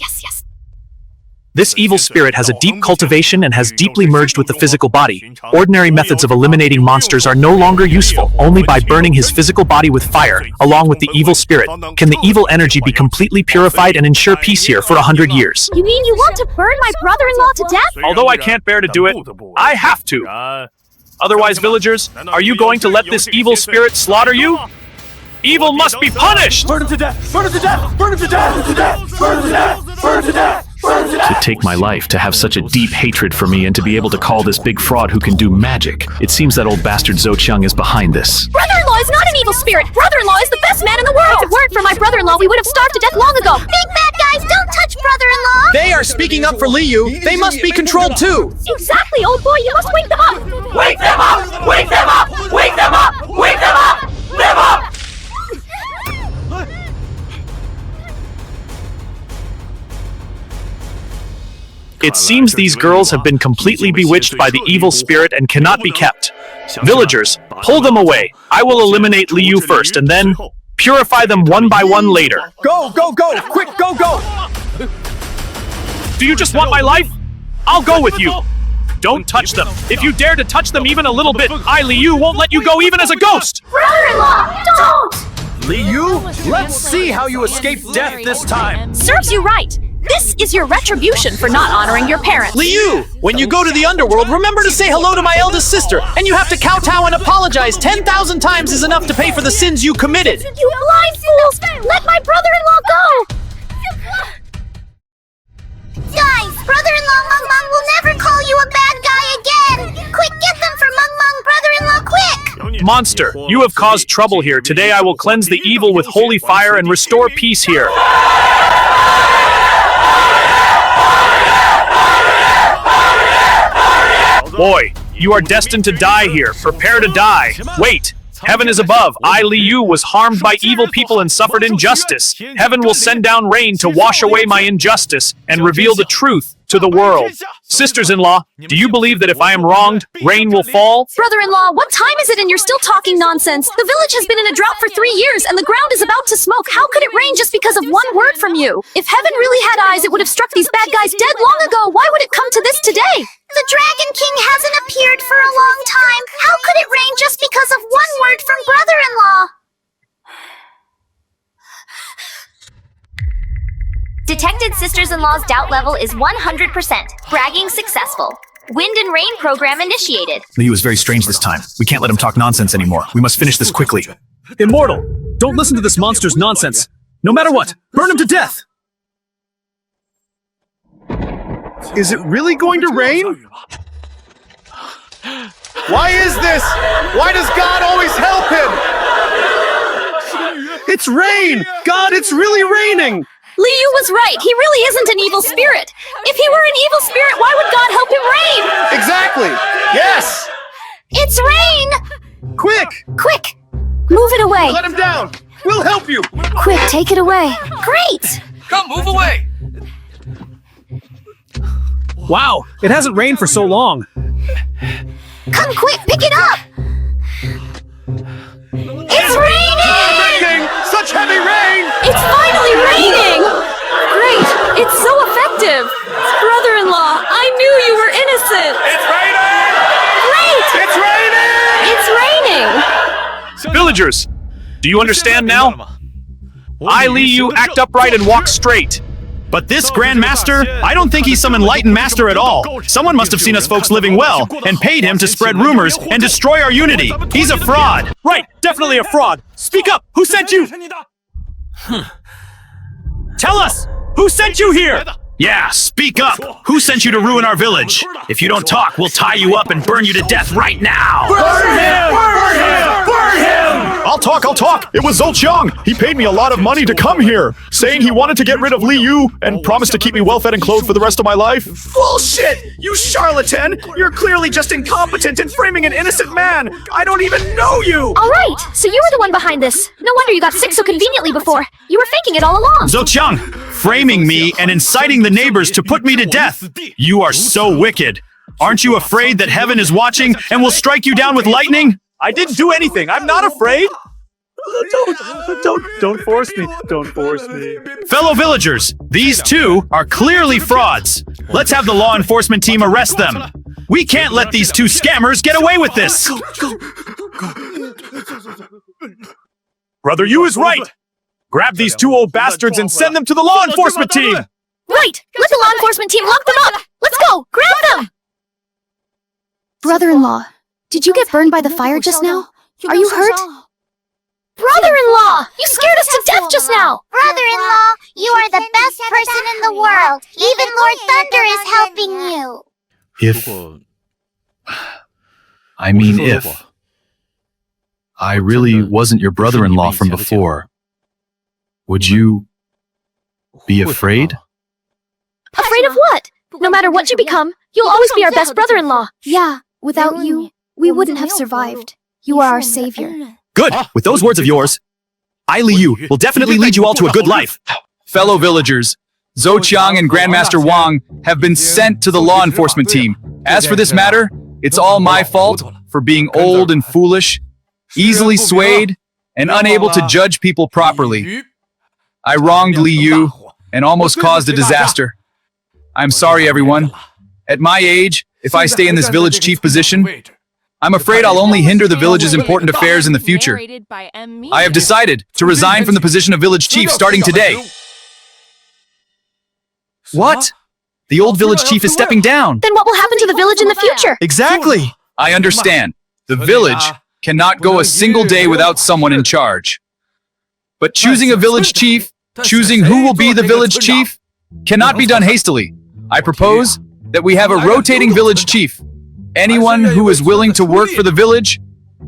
This evil spirit has a deep cultivation and has deeply merged with the physical body. Ordinary methods of eliminating monsters are no longer useful. Only by burning his physical body with fire, along with the evil spirit, can the evil energy be completely purified and ensure peace here for 100 years. You mean you want to burn my brother-in-law to death? Although I can't bear to do it, I have to. Otherwise, villagers, are you going to let this evil spirit slaughter you? Evil must be punished! Burn him to death! Burn him to death! Burn him to death! Burn him to death! Burn him to death! To take my life, to have such a deep hatred for me, and to be able to call this big fraud who can do magic. It seems that old bastard Zhou Qiang is behind this. Brother-in-law is not an evil spirit! Brother-in-law is the best man in the world! If it weren't for my brother-in-law, we would have starved to death long ago! Big bad guys, don't touch brother-in-law! They are speaking up for Liu. They must be controlled too. Exactly, old boy, you must wake them up! Wake them up! Wake them up! Wake them up! Wake them up! Live up! It seems these girls have been completely bewitched by the evil spirit and cannot be kept. Villagers, pull them away. I will eliminate Liu first and then purify them one by one later. Go! Quick, go! Do you just want my life? I'll go with you. Don't touch them. If you dare to touch them even a little bit, I, Liu, won't let you go even as a ghost! Brother-in-law, don't! Liu, let's see how you escape death this time. Serves you right. This is your retribution for not honoring your parents. Liu, when you go to the underworld, remember to say hello to my eldest sister, and you have to kowtow and apologize 10,000 times is enough to pay for the sins you committed. You blind fools! Let my brother-in-law go! Guys, brother-in-law Mung Mung will never call you a bad guy again! Quick, get them for Mung Mung, brother-in-law, quick! Monster, you have caused trouble here. Today I will cleanse the evil with holy fire and restore peace here. Boy, you are destined to die here. Prepare to die. Wait. Heaven is above. I, Liu, was harmed by evil people and suffered injustice. Heaven will send down rain to wash away my injustice and reveal the truth to the world. Sisters-in-law, do you believe that if I am wronged, rain will fall? Brother-in-law, what time is it and you're still talking nonsense? The village has been in a drought for 3 years and the ground is about to smoke. How could it rain just because of one word from you? If heaven really had eyes, it would have struck these bad guys dead long ago. Why would it come to this today? The Dragon King hasn't appeared for a long time. How could it rain just because of one word from brother-in-law? Detected sisters-in-law's doubt level is 100%. Bragging successful. Wind and rain program initiated. Liu is very strange this time. We can't let him talk nonsense anymore. We must finish this quickly. Immortal, don't listen to this monster's nonsense. No matter what, burn him to death! Is it really going to rain? Why is this? Why does God always help him? It's rain! God, it's really raining! Liu was right. He really isn't an evil spirit. If he were an evil spirit, why would God help him rain? Exactly! Yes! It's rain! Quick! Quick! Move it away. Let him down! We'll help you! Quick, take it away. Great! Come, move away! Wow, it hasn't rained for so long. Come quick, pick it up! It's raining! Such heavy rain! It's finally raining! Great! It's so effective! Brother-in-law, I knew you were innocent! It's raining! Great! It's raining! Villagers, do you understand now? I, Liu, act upright and walk straight. But this Grand Master, I don't think he's some enlightened master at all. Someone must have seen us folks living well and paid him to spread rumors and destroy our unity. He's a fraud. Right, definitely a fraud. Speak up, who sent you? Tell us, who sent you here? Yeah, speak up. Who sent you to ruin our village? If you don't talk, we'll tie you up and burn you to death right now. Burn him! Burn him! Burn him! I'll talk. It was Zhou. He paid me a lot of money to come here, saying he wanted to get rid of Liu and promised to keep me well-fed and clothed for the rest of my life. Bullshit! You charlatan! You're clearly just incompetent in framing an innocent man! I don't even know you! Alright, so you were the one behind this. No wonder you got sick so conveniently before. You were faking it all along. Zhou, framing me and inciting the neighbors to put me to death. You are so wicked. Aren't you afraid that heaven is watching and will strike you down with lightning? I didn't do anything. I'm not afraid. Don't force me. Don't force me. Fellow villagers, these two are clearly frauds. Let's have the law enforcement team arrest them. We can't let these two scammers get away with this. Brother Yu is right. Grab these two old bastards and send them to the law enforcement team. Right! Let the law enforcement team lock them up! Let's go! Grab them! Brother-in-law, did you get burned by the fire just now? Are you hurt? Brother-in-law! You scared us to death just now! Brother-in-law, you are the best person in the world. Even Lord Thunder is helping you. If I really wasn't your brother-in-law from before, would you be afraid? Afraid of what? No matter what you become, you'll always be our best brother-in-law. Yeah, without you, we wouldn't have survived. You are our savior. Good. With those words of yours, I, Liu, will definitely lead you all to a good life. Fellow villagers, Zhou and Grandmaster Wang have been sent to the law enforcement team. As for this matter, it's all my fault for being old and foolish, easily swayed, and unable to judge people properly. I wronged Liu and almost caused a disaster. I'm sorry, everyone. At my age, If I stay in this village chief position, I'm afraid I'll only hinder the village's important affairs in the future. I have decided to resign from the position of village chief starting today. What? The old village chief is stepping down. Then what will happen to the village in the future? Exactly. I understand. The village cannot go a single day without someone in charge. But choosing a village chief, choosing who will be the village chief, cannot be done hastily. I propose that we have a rotating village chief. Anyone who is willing to work for the village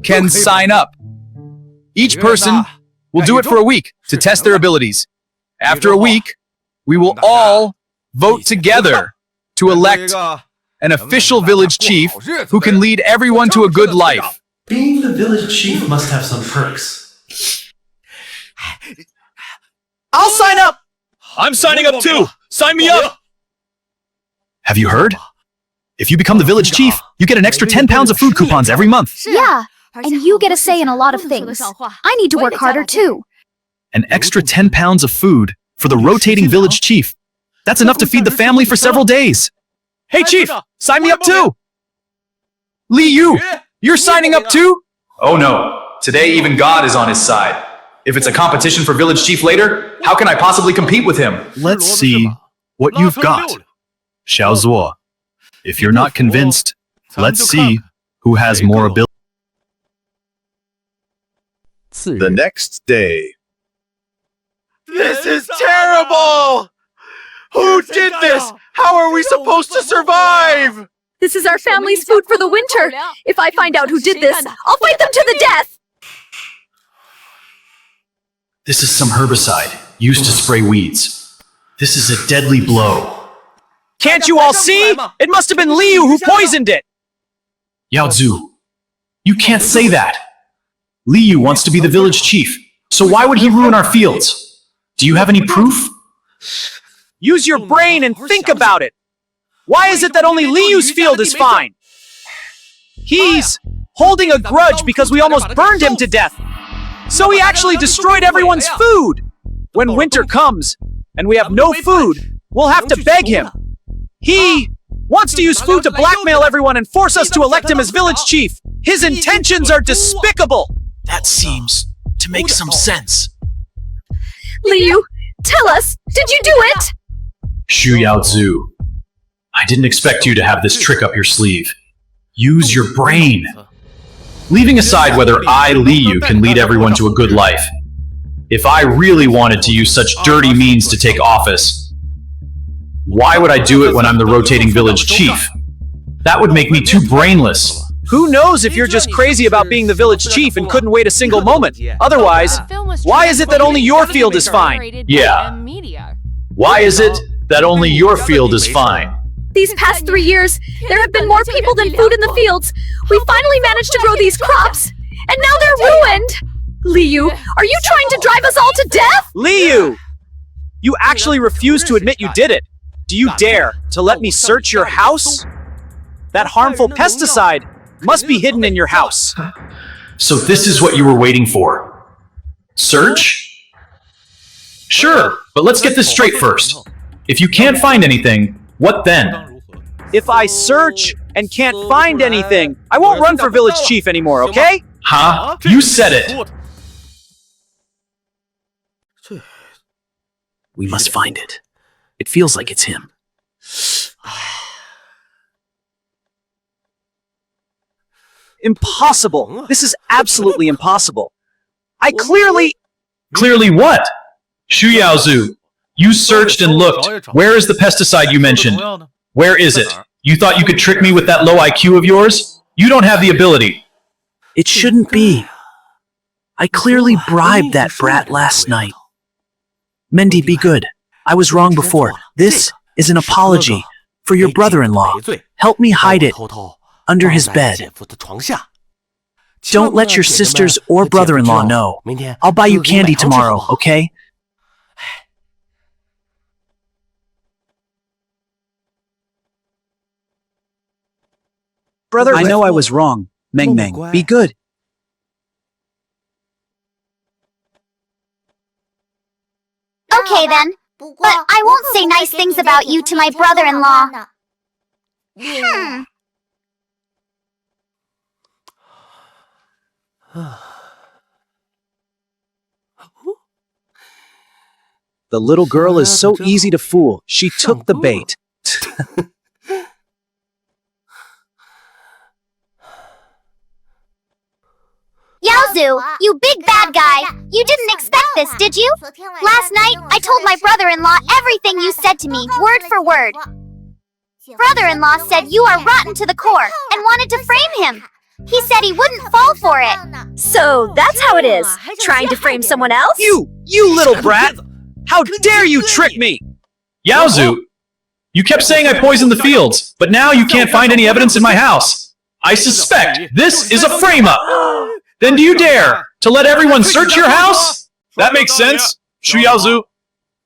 can sign up. Each person will do it for a week to test their abilities. After a week, we will all vote together to elect an official village chief who can lead everyone to a good life. Being the village chief must have some perks. I'll sign up. I'm signing up too! Sign me up! Have you heard? If you become the village chief, you get an extra 10 pounds of food coupons every month. Yeah, and you get a say in a lot of things. I need to work harder too. An extra 10 pounds of food for the rotating village chief. That's enough to feed the family for several days. Hey chief, sign me up too! Li Yu, you're signing up too? Oh no, today even God is on his side. If it's a competition for village chief later, how can I possibly compete with him? Let's see what you've got. Xiao Zuo. If you're not convinced, let's see who has more ability. The next day. This is terrible! Who did this? How are we supposed to survive? This is our family's food for the winter. If I find out who did this, I'll fight them to the death. This is some herbicide used to spray weeds. This is a deadly blow. Can't you all see? It must have been Liu who poisoned it. Yao Zhu, you can't say that. Liu wants to be the village chief, so why would he ruin our fields? Do you have any proof? Use your brain and think about it. Why is it that only Liu's field is fine? He's holding a grudge because we almost burned him to death. So he actually destroyed everyone's food. When winter comes and we have no food, we'll have to beg him. He wants to use food to blackmail everyone and force us to elect him as village chief. His intentions are despicable. That seems to make some sense. Liu, tell us, did you do it? Xu Yao Zhu, I didn't expect you to have this trick up your sleeve. Use your brain. Leaving aside whether I, Liu, can lead everyone to a good life, if I really wanted to use such dirty means to take office, why would I do it when I'm the rotating village chief? That would make me too brainless. Who knows if you're just crazy about being the village chief and couldn't wait a single moment? Otherwise, why is it that only your field is fine? Yeah. Why is it that only your field is fine? These past 3 years, there have been more people than food in the fields. We finally managed to grow these crops, and now they're ruined. Liu, are you trying to drive us all to death? Liu! You actually refuse to admit you did it. Do you dare to let me search your house? That harmful pesticide must be hidden in your house. So this is what you were waiting for? Search? Sure, but let's get this straight first. If you can't find anything, what then? If I search and can't find anything, I won't run for village chief anymore, okay? Huh? You said it! We must find it. It feels like it's him. Impossible. This is absolutely impossible. I clearly... Clearly what? Xu Yaozu, you searched and looked. Where is the pesticide you mentioned? Where is it? You thought you could trick me with that low IQ of yours? You don't have the ability. It shouldn't be. I clearly bribed that brat last night. Mendy, be good. I was wrong before. This is an apology for your brother-in-law. Help me hide it under his bed. Don't let your sisters or brother-in-law know. I'll buy you candy tomorrow, okay? Brother, I know I was wrong. Meng Meng, be good. Okay then, but I won't say nice things about you to my brother-in-law. The little girl is so easy to fool. She took the bait. Yaozu, you big bad guy! You didn't expect this, did you? Last night, I told my brother-in-law everything you said to me, word for word. Brother-in-law said you are rotten to the core and wanted to frame him. He said he wouldn't fall for it. So that's how it is, trying to frame someone else? You little brat! How dare you trick me! Yaozu, you kept saying I poisoned the fields, but now you can't find any evidence in my house. I suspect this is a frame-up. Then do you dare to let everyone search your house? That makes sense, Shu Yaozu.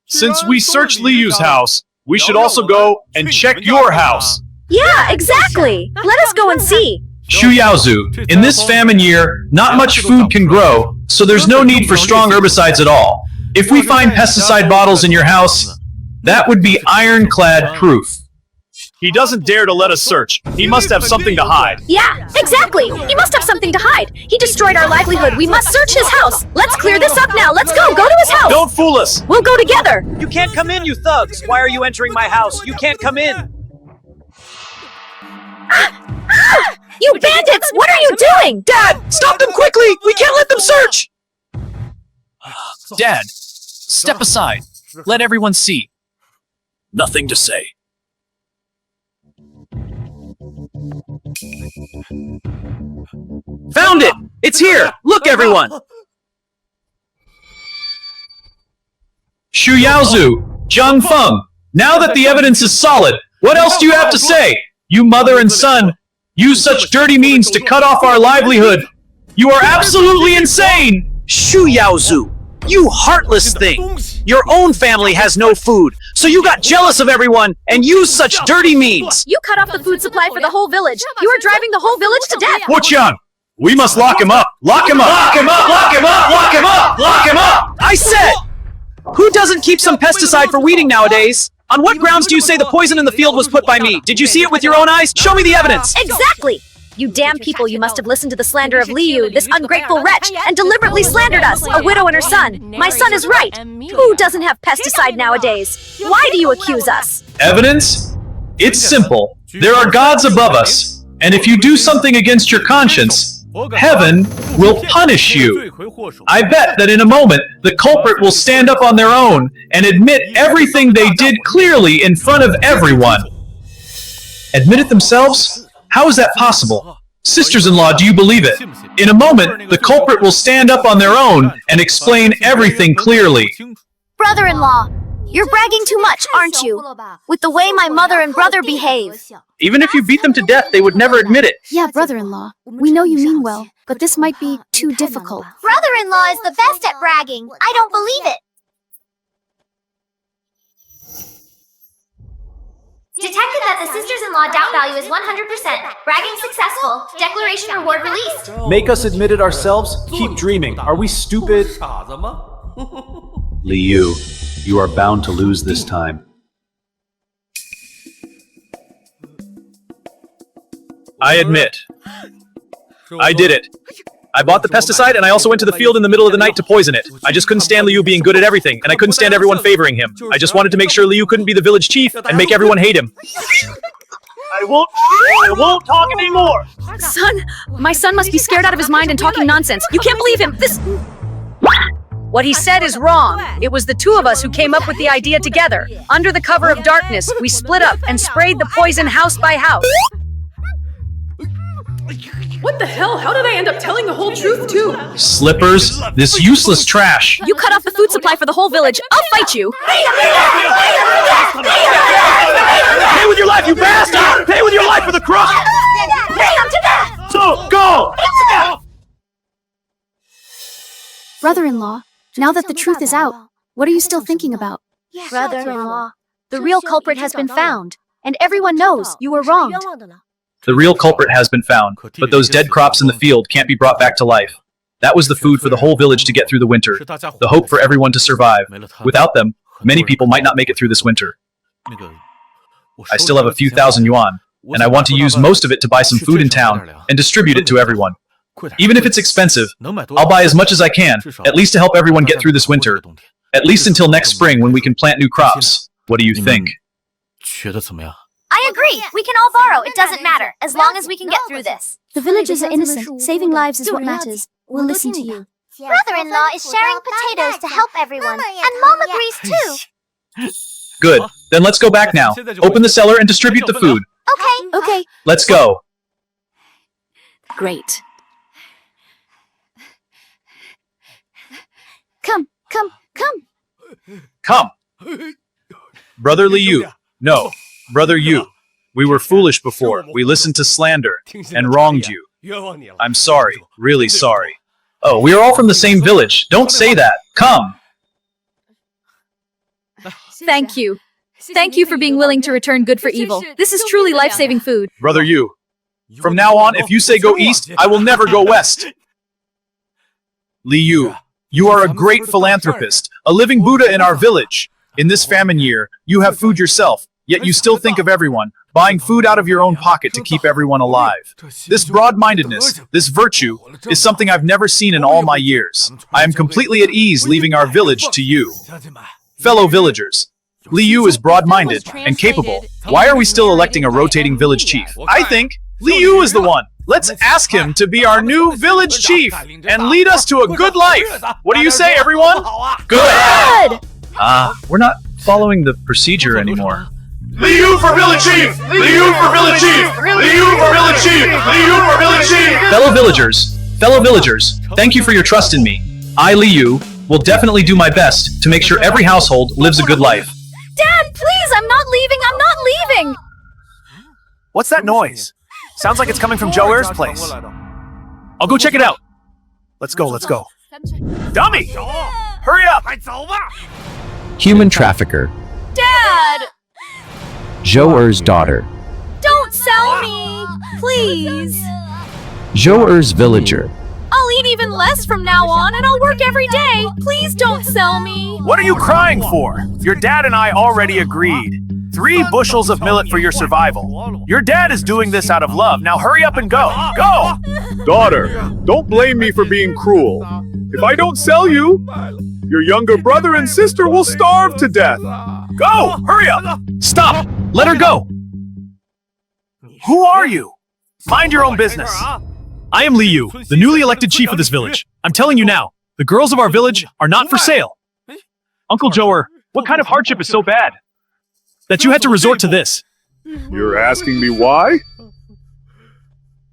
Since we searched Liyu's house, we should also go and check your house. Yeah, exactly. Let us go and see. Shu Yaozu, in this famine year, not much food can grow, so there's no need for strong herbicides at all. If we find pesticide bottles in your house, that would be ironclad proof. He doesn't dare to let us search. He must have something to hide. Yeah, exactly. He must have something to hide. He destroyed our livelihood. We must search his house. Let's clear this up now. Let's go. Go to his house. Don't fool us. We'll go together. You can't come in, you thugs! Why are you entering my house? You can't come in! You bandits! What are you doing? Dad! Stop them quickly! We can't let them search! Dad, step aside. Let everyone see. Nothing to say. Found it! It's here! Look, everyone! Shu Yaozu, Zhang Feng, now that the evidence is solid, what else do you have to say? You mother and son use such dirty means to cut off our livelihood. You are absolutely insane! Shu Yaozu, you heartless thing! Your own family has no food, so you got jealous of everyone and used such dirty means! You cut off the food supply for the whole village. You are driving the whole village to death. Wuqian, we must lock him up! Lock him up! Lock him up! Lock him up! Lock him up! Lock him up! I said! Who doesn't keep some pesticide for weeding nowadays? On what grounds do you say the poison in the field was put by me? Did you see it with your own eyes? Show me the evidence! Exactly! You damn people, you must have listened to the slander of Liyu, this ungrateful wretch, and deliberately slandered us, a widow and her son. My son is right. Who doesn't have pesticide nowadays? Why do you accuse us? Evidence? It's simple. There are gods above us, and if you do something against your conscience, heaven will punish you. I bet that in a moment, the culprit will stand up on their own and admit everything they did clearly in front of everyone. Admit it themselves? How is that possible? Sisters-in-law, do you believe it? In a moment, the culprit will stand up on their own and explain everything clearly. Brother-in-law, you're bragging too much, aren't you? With the way my mother and brother behave. Even if you beat them to death, they would never admit it. Yeah, brother-in-law. We know you mean well, but this might be too difficult. Brother-in-law is the best at bragging. I don't believe it. Detected that the sisters-in-law doubt value is 100%. Bragging successful. Declaration reward released. Make us admit it ourselves? Keep dreaming. Are we stupid? Liu, you are bound to lose this time. I admit. I did it. I bought the pesticide, and I also went to the field in the middle of the night to poison it. I just couldn't stand Liu being good at everything, and I couldn't stand everyone favoring him. I just wanted to make sure Liu couldn't be the village chief and make everyone hate him. I won't talk anymore! Son, my son must be scared out of his mind and talking nonsense. You can't believe him. What he said is wrong. It was the two of us who came up with the idea together. Under the cover of darkness, we split up and sprayed the poison house by house. What the hell? How did I end up telling the whole truth too? Slippers, this useless trash. You cut off the food supply for the whole village. I'll fight you. Pay with your life, you bastard! Pay with your life for the crook! So, go! Brother-in-law, now that the truth is out, what are you still thinking about? Brother-in-law, the real culprit has been found, and everyone knows you were wronged. The real culprit has been found, but those dead crops in the field can't be brought back to life. That was the food for the whole village to get through the winter, the hope for everyone to survive. Without them, many people might not make it through this winter. I still have a few thousand yuan, and I want to use most of it to buy some food in town and distribute it to everyone. Even if it's expensive, I'll buy as much as I can, at least to help everyone get through this winter. At least until next spring when we can plant new crops. What do you think? I agree. We can all borrow. It doesn't matter, as long as we can get through this. The villagers are innocent. Saving lives is what matters. We'll listen to you. Brother-in-law is sharing potatoes to help everyone, and Mom agrees too. Good. Then let's go back now. Open the cellar and distribute the food. Okay. Okay. Let's go. Great. Come. Come. Brother Liu. No. Brother Yu. We were foolish before. We listened to slander and wronged you. I'm sorry. Really sorry. Oh, we are all from the same village. Don't say that. Come. Thank you. Thank you for being willing to return good for evil. This is truly life-saving food. Brother Yu. From now on, if you say go east, I will never go west. Liu. You are a great philanthropist, a living Buddha in our village. In this famine year, you have food yourself, yet you still think of everyone, buying food out of your own pocket to keep everyone alive. This broad-mindedness, this virtue, is something I've never seen in all my years. I am completely at ease leaving our village to you. Fellow villagers, Liu is broad-minded and capable. Why are we still electing a rotating village chief? I think Liu is the one. Let's ask him to be our new village chief and lead us to a good life. What do you say, everyone? Good! We're not following the procedure anymore. Liu for village chief! Liu for village chief! Liu for village chief! Liu for village chief! Fellow villagers, thank you for your trust in me. I, Liu, will definitely do my best to make sure every household lives a good life. Dad, please, I'm not leaving! What's that noise? Sounds like it's coming from Joe Er's place. I'll go check it out. Let's go. Dummy! Hurry up! Human trafficker. Dad! Joe Er's daughter. Don't sell me! Please! Joe Er's villager. I'll eat even less from now on, and I'll work every day. Please don't sell me. What are you crying for? Your dad and I already agreed. 3 bushels of millet for your survival. Your dad is doing this out of love. Now hurry up and go. Go! Daughter, don't blame me for being cruel. If I don't sell you, your younger brother and sister will starve to death. Go! Hurry up! Stop! Let her go! Who are you? Mind your own business. I am Liu, the newly elected chief of this village. I'm telling you now, the girls of our village are not for sale. Uncle Joe, what kind of hardship is so bad that you had to resort to this? You're asking me why?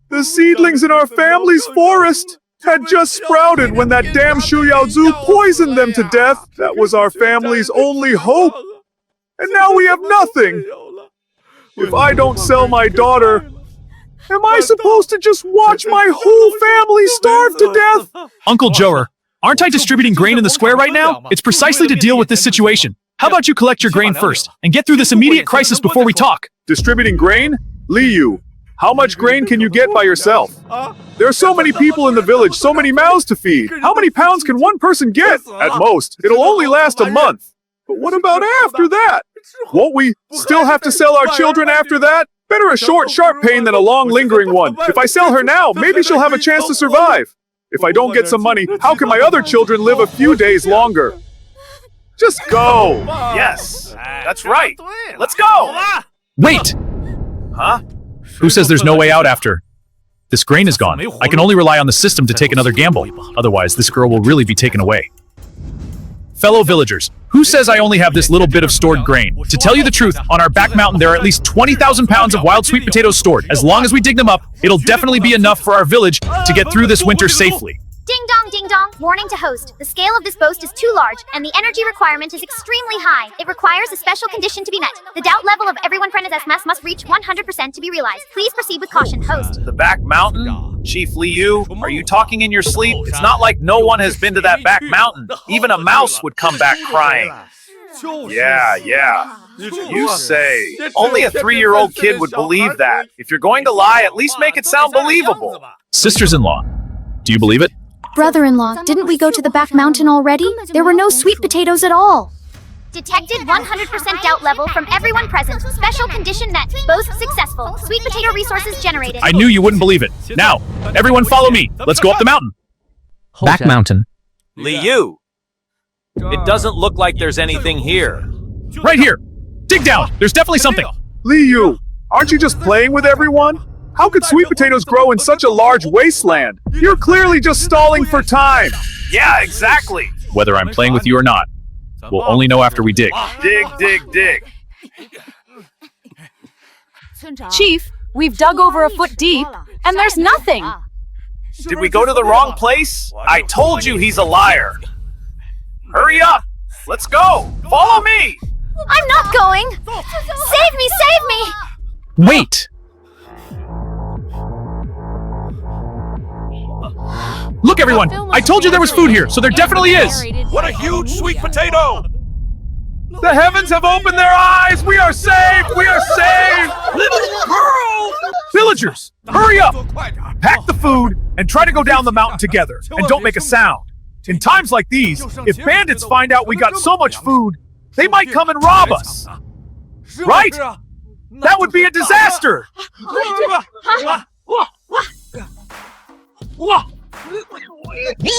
The seedlings in our family's forest had just sprouted when that damn Shu Yaozu poisoned them to death. That was our family's only hope. And now we have nothing. If I don't sell my daughter, am I supposed to just watch my whole family starve to death? Uncle Joe, aren't I distributing grain in the square right now? It's precisely to deal with this situation. How about you collect your grain first and get through this immediate crisis before we talk? Distributing grain? Liu, how much grain can you get by yourself? There are so many people in the village, so many mouths to feed. How many pounds can one person get? At most, it'll only last a month. But what about after that? Won't we still have to sell our children after that? Better a short, sharp pain than a long, lingering one. If I sell her now, maybe she'll have a chance to survive. If I don't get some money, how can my other children live a few days longer? Just go! Yes, that's right. Let's go! Wait! Huh? Who says there's no way out after? This grain is gone. I can only rely on the system to take another gamble. Otherwise, this girl will really be taken away. Fellow villagers, who says I only have this little bit of stored grain? To tell you the truth, on our back mountain there are at least 20,000 pounds of wild sweet potatoes stored. As long as we dig them up, it'll definitely be enough for our village to get through this winter safely. Ding dong, ding dong. Warning to host. The scale of this boast is too large, and the energy requirement is extremely high. It requires a special condition to be met. The doubt level of everyone friend as must reach 100% to be realized. Please proceed with caution, host. The back mountain? Chief Liu, are you talking in your sleep? It's not like no one has been to that back mountain. Even a mouse would come back crying. Yeah. You say. Only a 3-year-old kid would believe that. If you're going to lie, at least make it sound believable. Sisters-in-law, do you believe it? Brother-in-law, didn't we go to the back mountain already? There were no sweet potatoes at all. Detected 100% doubt level from everyone present. Special condition met. Both successful. Sweet potato resources generated. I knew you wouldn't believe it. Now, everyone follow me. Let's go up the mountain. Back mountain. Liu! It doesn't look like there's anything here. Right here. Dig down. There's definitely something. Liu, aren't you just playing with everyone? How could sweet potatoes grow in such a large wasteland? You're clearly just stalling for time. Yeah, exactly. Whether I'm playing with you or not, we'll only know after we dig. Dig, dig, dig. Chief, we've dug over a foot deep, and there's nothing. Did we go to the wrong place? I told you he's a liar. Hurry up. Let's go. Follow me. I'm not going! Save me, save me! Wait! Look, everyone! I told you there was food here, so there definitely is! What a huge sweet potato! The heavens have opened their eyes! We are saved! We are saved! Villagers, hurry up! Pack the food and try to go down the mountain together, and don't make a sound. In times like these, if bandits find out we got so much food, they might come and rob us. Right? That would be a disaster!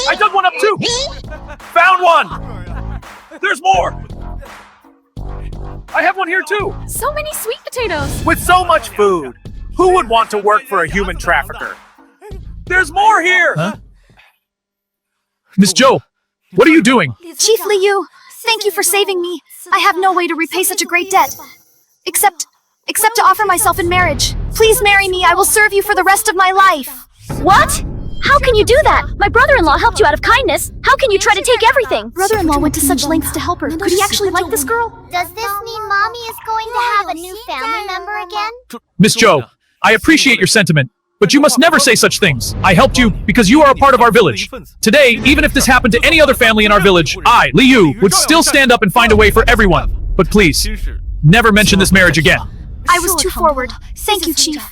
I dug one up too! Found one! There's more! I have one here too! So many sweet potatoes! With so much food, who would want to work for a human trafficker? There's more here! Huh? Miss Joe, what are you doing? Chief Liu, thank you for saving me. I have no way to repay such a great debt. Except to offer myself in marriage. Please marry me, I will serve you for the rest of my life. What? How can you do that? My brother-in-law helped you out of kindness. How can you try to take everything? Brother-in-law went to such lengths to help her. Could he actually like this girl? Does this mean Mommy is going to have a new family member again? Miss Joe, I appreciate your sentiment, but you must never say such things. I helped you because you are a part of our village. Today, even if this happened to any other family in our village, I, Liu, would still stand up and find a way for everyone. But please, never mention this marriage again. I was too forward. Thank you, Chief.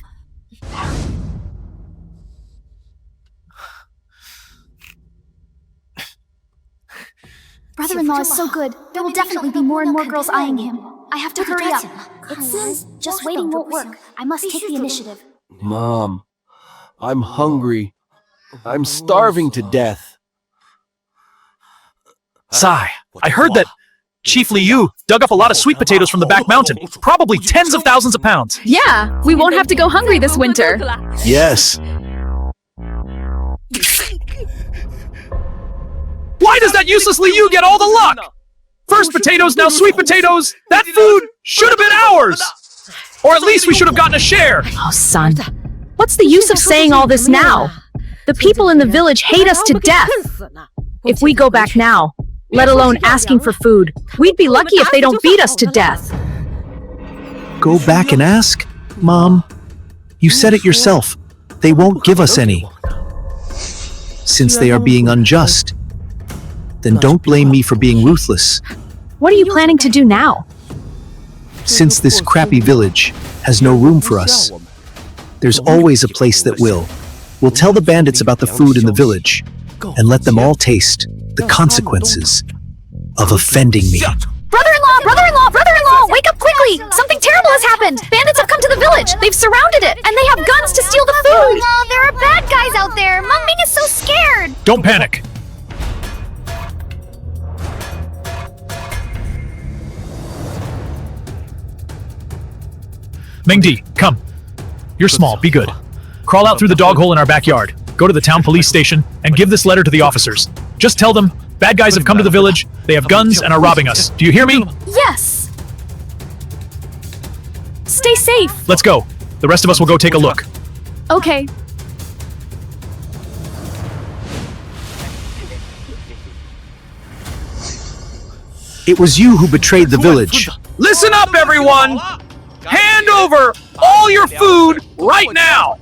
Brother-in-law is so good. There will definitely be more and more girls eyeing him. I have to hurry up. It seems just waiting won't work. I must take the initiative. Mom, I'm hungry. I'm starving to death. Sai, I heard that Chief Liu dug up a lot of sweet potatoes from the back mountain, probably tens of thousands of pounds. Yeah, we won't have to go hungry this winter. Yes. Why does that useless Liu get all the luck? First potatoes, now sweet potatoes. That food should have been ours. Or at least we should have gotten a share. Oh, son. What's the use of saying all this now? The people in the village hate us to death. If we go back now, let alone asking for food, we'd be lucky if they don't beat us to death. Go back and ask? Mom, you said it yourself. They won't give us any. Since they are being unjust, then don't blame me for being ruthless. What are you planning to do now? Since this crappy village has no room for us, there's always a place that will. We'll tell the bandits about the food in the village and let them all taste the consequences of offending me. Brother-in-law! Brother-in-law! Brother-in-law! Wake up quickly! Something terrible has happened! Bandits have come to the village! They've surrounded it! And they have guns to steal the food! No, there are bad guys out there! Mom Ming is so scared! Don't panic. Mengdi, come. You're small, be good. Crawl out through the dog hole in our backyard. Go to the town police station and give this letter to the officers. Just tell them, bad guys have come to the village, they have guns and are robbing us. Do you hear me? Yes! Stay safe. Let's go. The rest of us will go take a look. Okay. It was you who betrayed the village. Listen up, everyone! Hand over all your food right now!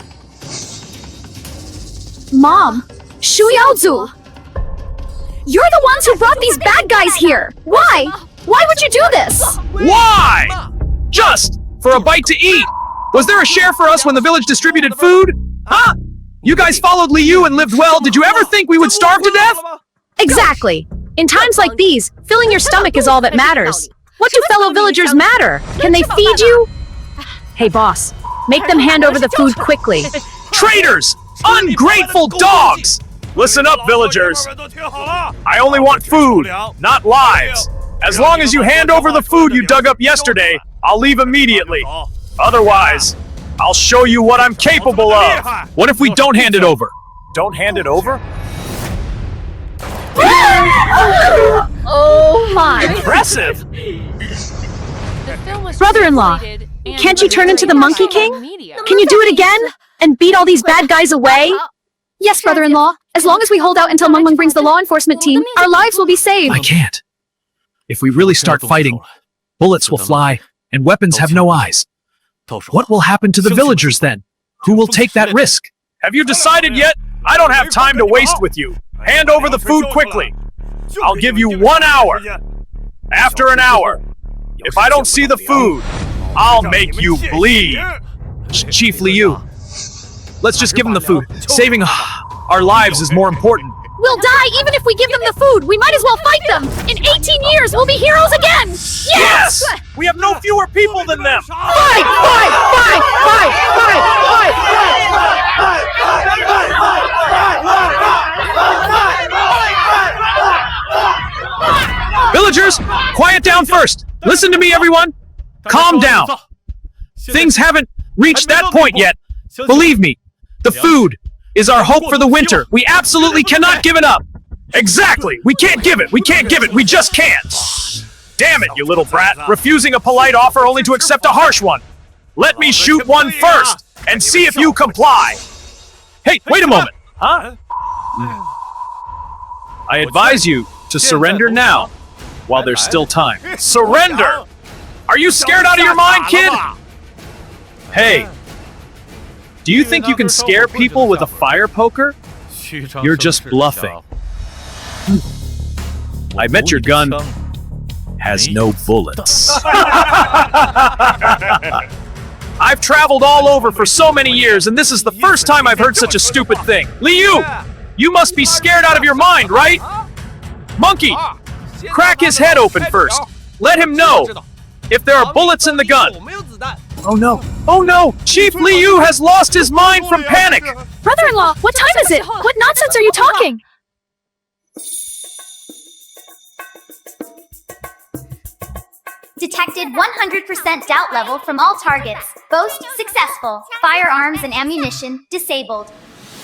Mom! Shu Yaozu! You're the ones who brought these bad guys here! Why? Why would you do this? Why? Just for a bite to eat. Was there a share for us when the village distributed food? Huh? You guys followed Liu and lived well. Did you ever think we would starve to death? Exactly. In times like these, filling your stomach is all that matters. What do fellow villagers matter? Can they feed you? Hey boss, make them hand over the food quickly. Traitors! Ungrateful dogs! Listen up, villagers. I only want food, not lives. As long as you hand over the food you dug up yesterday, I'll leave immediately. Otherwise, I'll show you what I'm capable of. What if we don't hand it over? Don't hand it over? Oh my. Impressive! Brother-in-law, can't you turn into the Monkey King? Can you do it again? And beat all these bad guys away? Yes, brother-in-law. As long as we hold out until Mung Mung brings the law enforcement team, our lives will be saved. I can't. If we really start fighting, bullets will fly, and weapons have no eyes. What will happen to the villagers then? Who will take that risk? Have you decided yet? I don't have time to waste with you. Hand over the food quickly. I'll give you 1 hour. After an hour, if I don't see the food, I'll make you bleed. Chief Liu, let's just give them the food. Saving our lives is more important. We'll die even if we give them the food. We might as well fight them. In 18 years, we'll be heroes again. Yes! We have no fewer people than them. Fight! Fight! Fight! Fight! Fight! Fight! Villagers, quiet down first. Listen to me, everyone. Calm down. Things haven't reached that point yet. Believe me, the food is our hope for the winter. We absolutely cannot give it up. Exactly. We can't give it. We can't give it. We just can't. Damn it, you little brat. Refusing a polite offer only to accept a harsh one. Let me shoot one first and see if you comply. Hey, wait a moment. Huh? I advise you to surrender now, while there's still time. Surrender? Are you scared out of your mind, kid? Hey, do you think you can scare people with a fire poker? You're just bluffing. I bet your gun has no bullets. I've traveled all over for so many years, and this is the first time I've heard such a stupid thing. Liu, you must be scared out of your mind, right? Monkey, crack his head open first. Let him know if there are bullets in the gun. Oh no. Oh no! Chief Liu has lost his mind from panic! Brother-in-law, what time is it? What nonsense are you talking? Detected 100% doubt level from all targets. Boast successful. Firearms and ammunition disabled.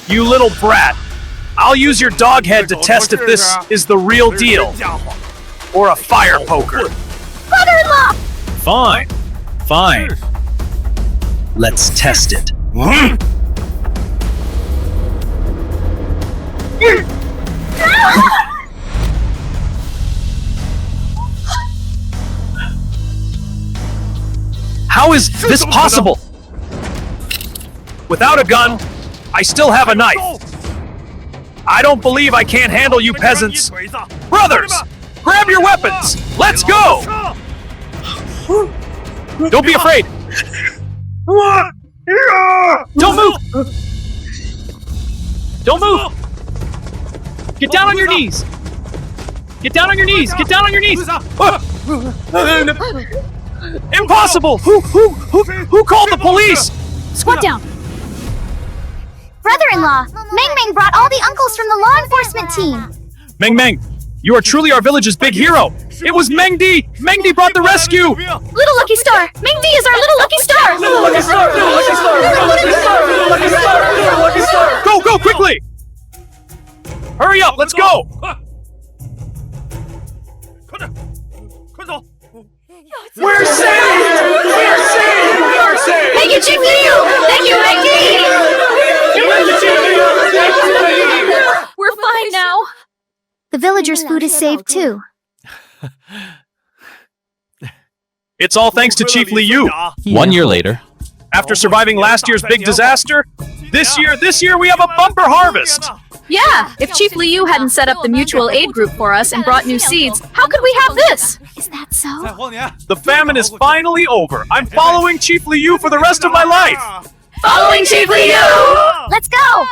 You little brat! I'll use your dog head to test if this is the real deal. Or a fire poker. Brother-in-law! Fine. Fine. Let's test it. How is this possible? Without a gun, I still have a knife. I don't believe I can't handle you peasants. Brothers, grab your weapons. Let's go. Don't be afraid. Don't move. Don't move. Get down on your knees. Get down on your knees. Get down on your knees. Impossible. Who called the police? Squat down. Brother-in-law, Meng Meng brought all the uncles from the law enforcement team. Meng Meng, you are truly our village's big hero. It was Meng Di. Meng Di brought the rescue. Little Lucky Star. Meng Di is our little Lucky Star. Little Lucky Star. Little Lucky Star. Little Lucky Star. Little Lucky Star. Little Lucky Star. Go quickly. Hurry up. Let's go. We're saved. We're saved. We're saved. Thank you, Chief Liu. Thank you, Meng Di. We're fine now. The villagers' food is saved too. It's all thanks to Chief Liu. 1 year later. After surviving last year's big disaster, this year we have a bumper harvest. Yeah, if Chief Liu hadn't set up the mutual aid group for us and brought new seeds, how could we have this? Is that so? The famine is finally over. I'm following Chief Liu for the rest of my life. Following Chief Liu. Let's go!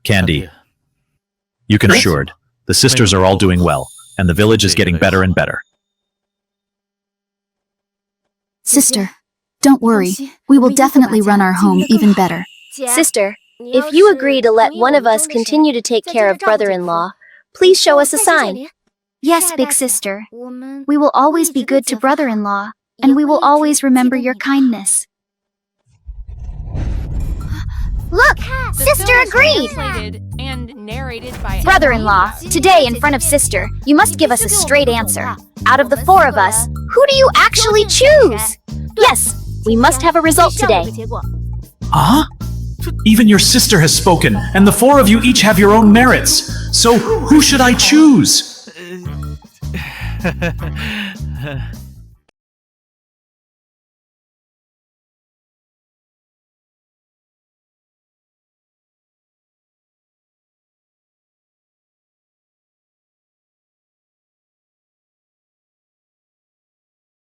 Candy, you can assured, the sisters are all doing well, and the village is getting better and better. Sister, don't worry. We will definitely run our home even better. Sister, if you agree to let one of us continue to take care of brother-in-law, please show us a sign. Yes, big sister. We will always be good to brother-in-law, and we will always remember your kindness. Look! Sister agreed! And narrated by Brother-in-law, today in front of sister, you must give us a straight answer. Out of the four of us, who do you actually choose? Yes, we must have a result today. Huh? Even your sister has spoken, and the four of you each have your own merits. So, who should I choose?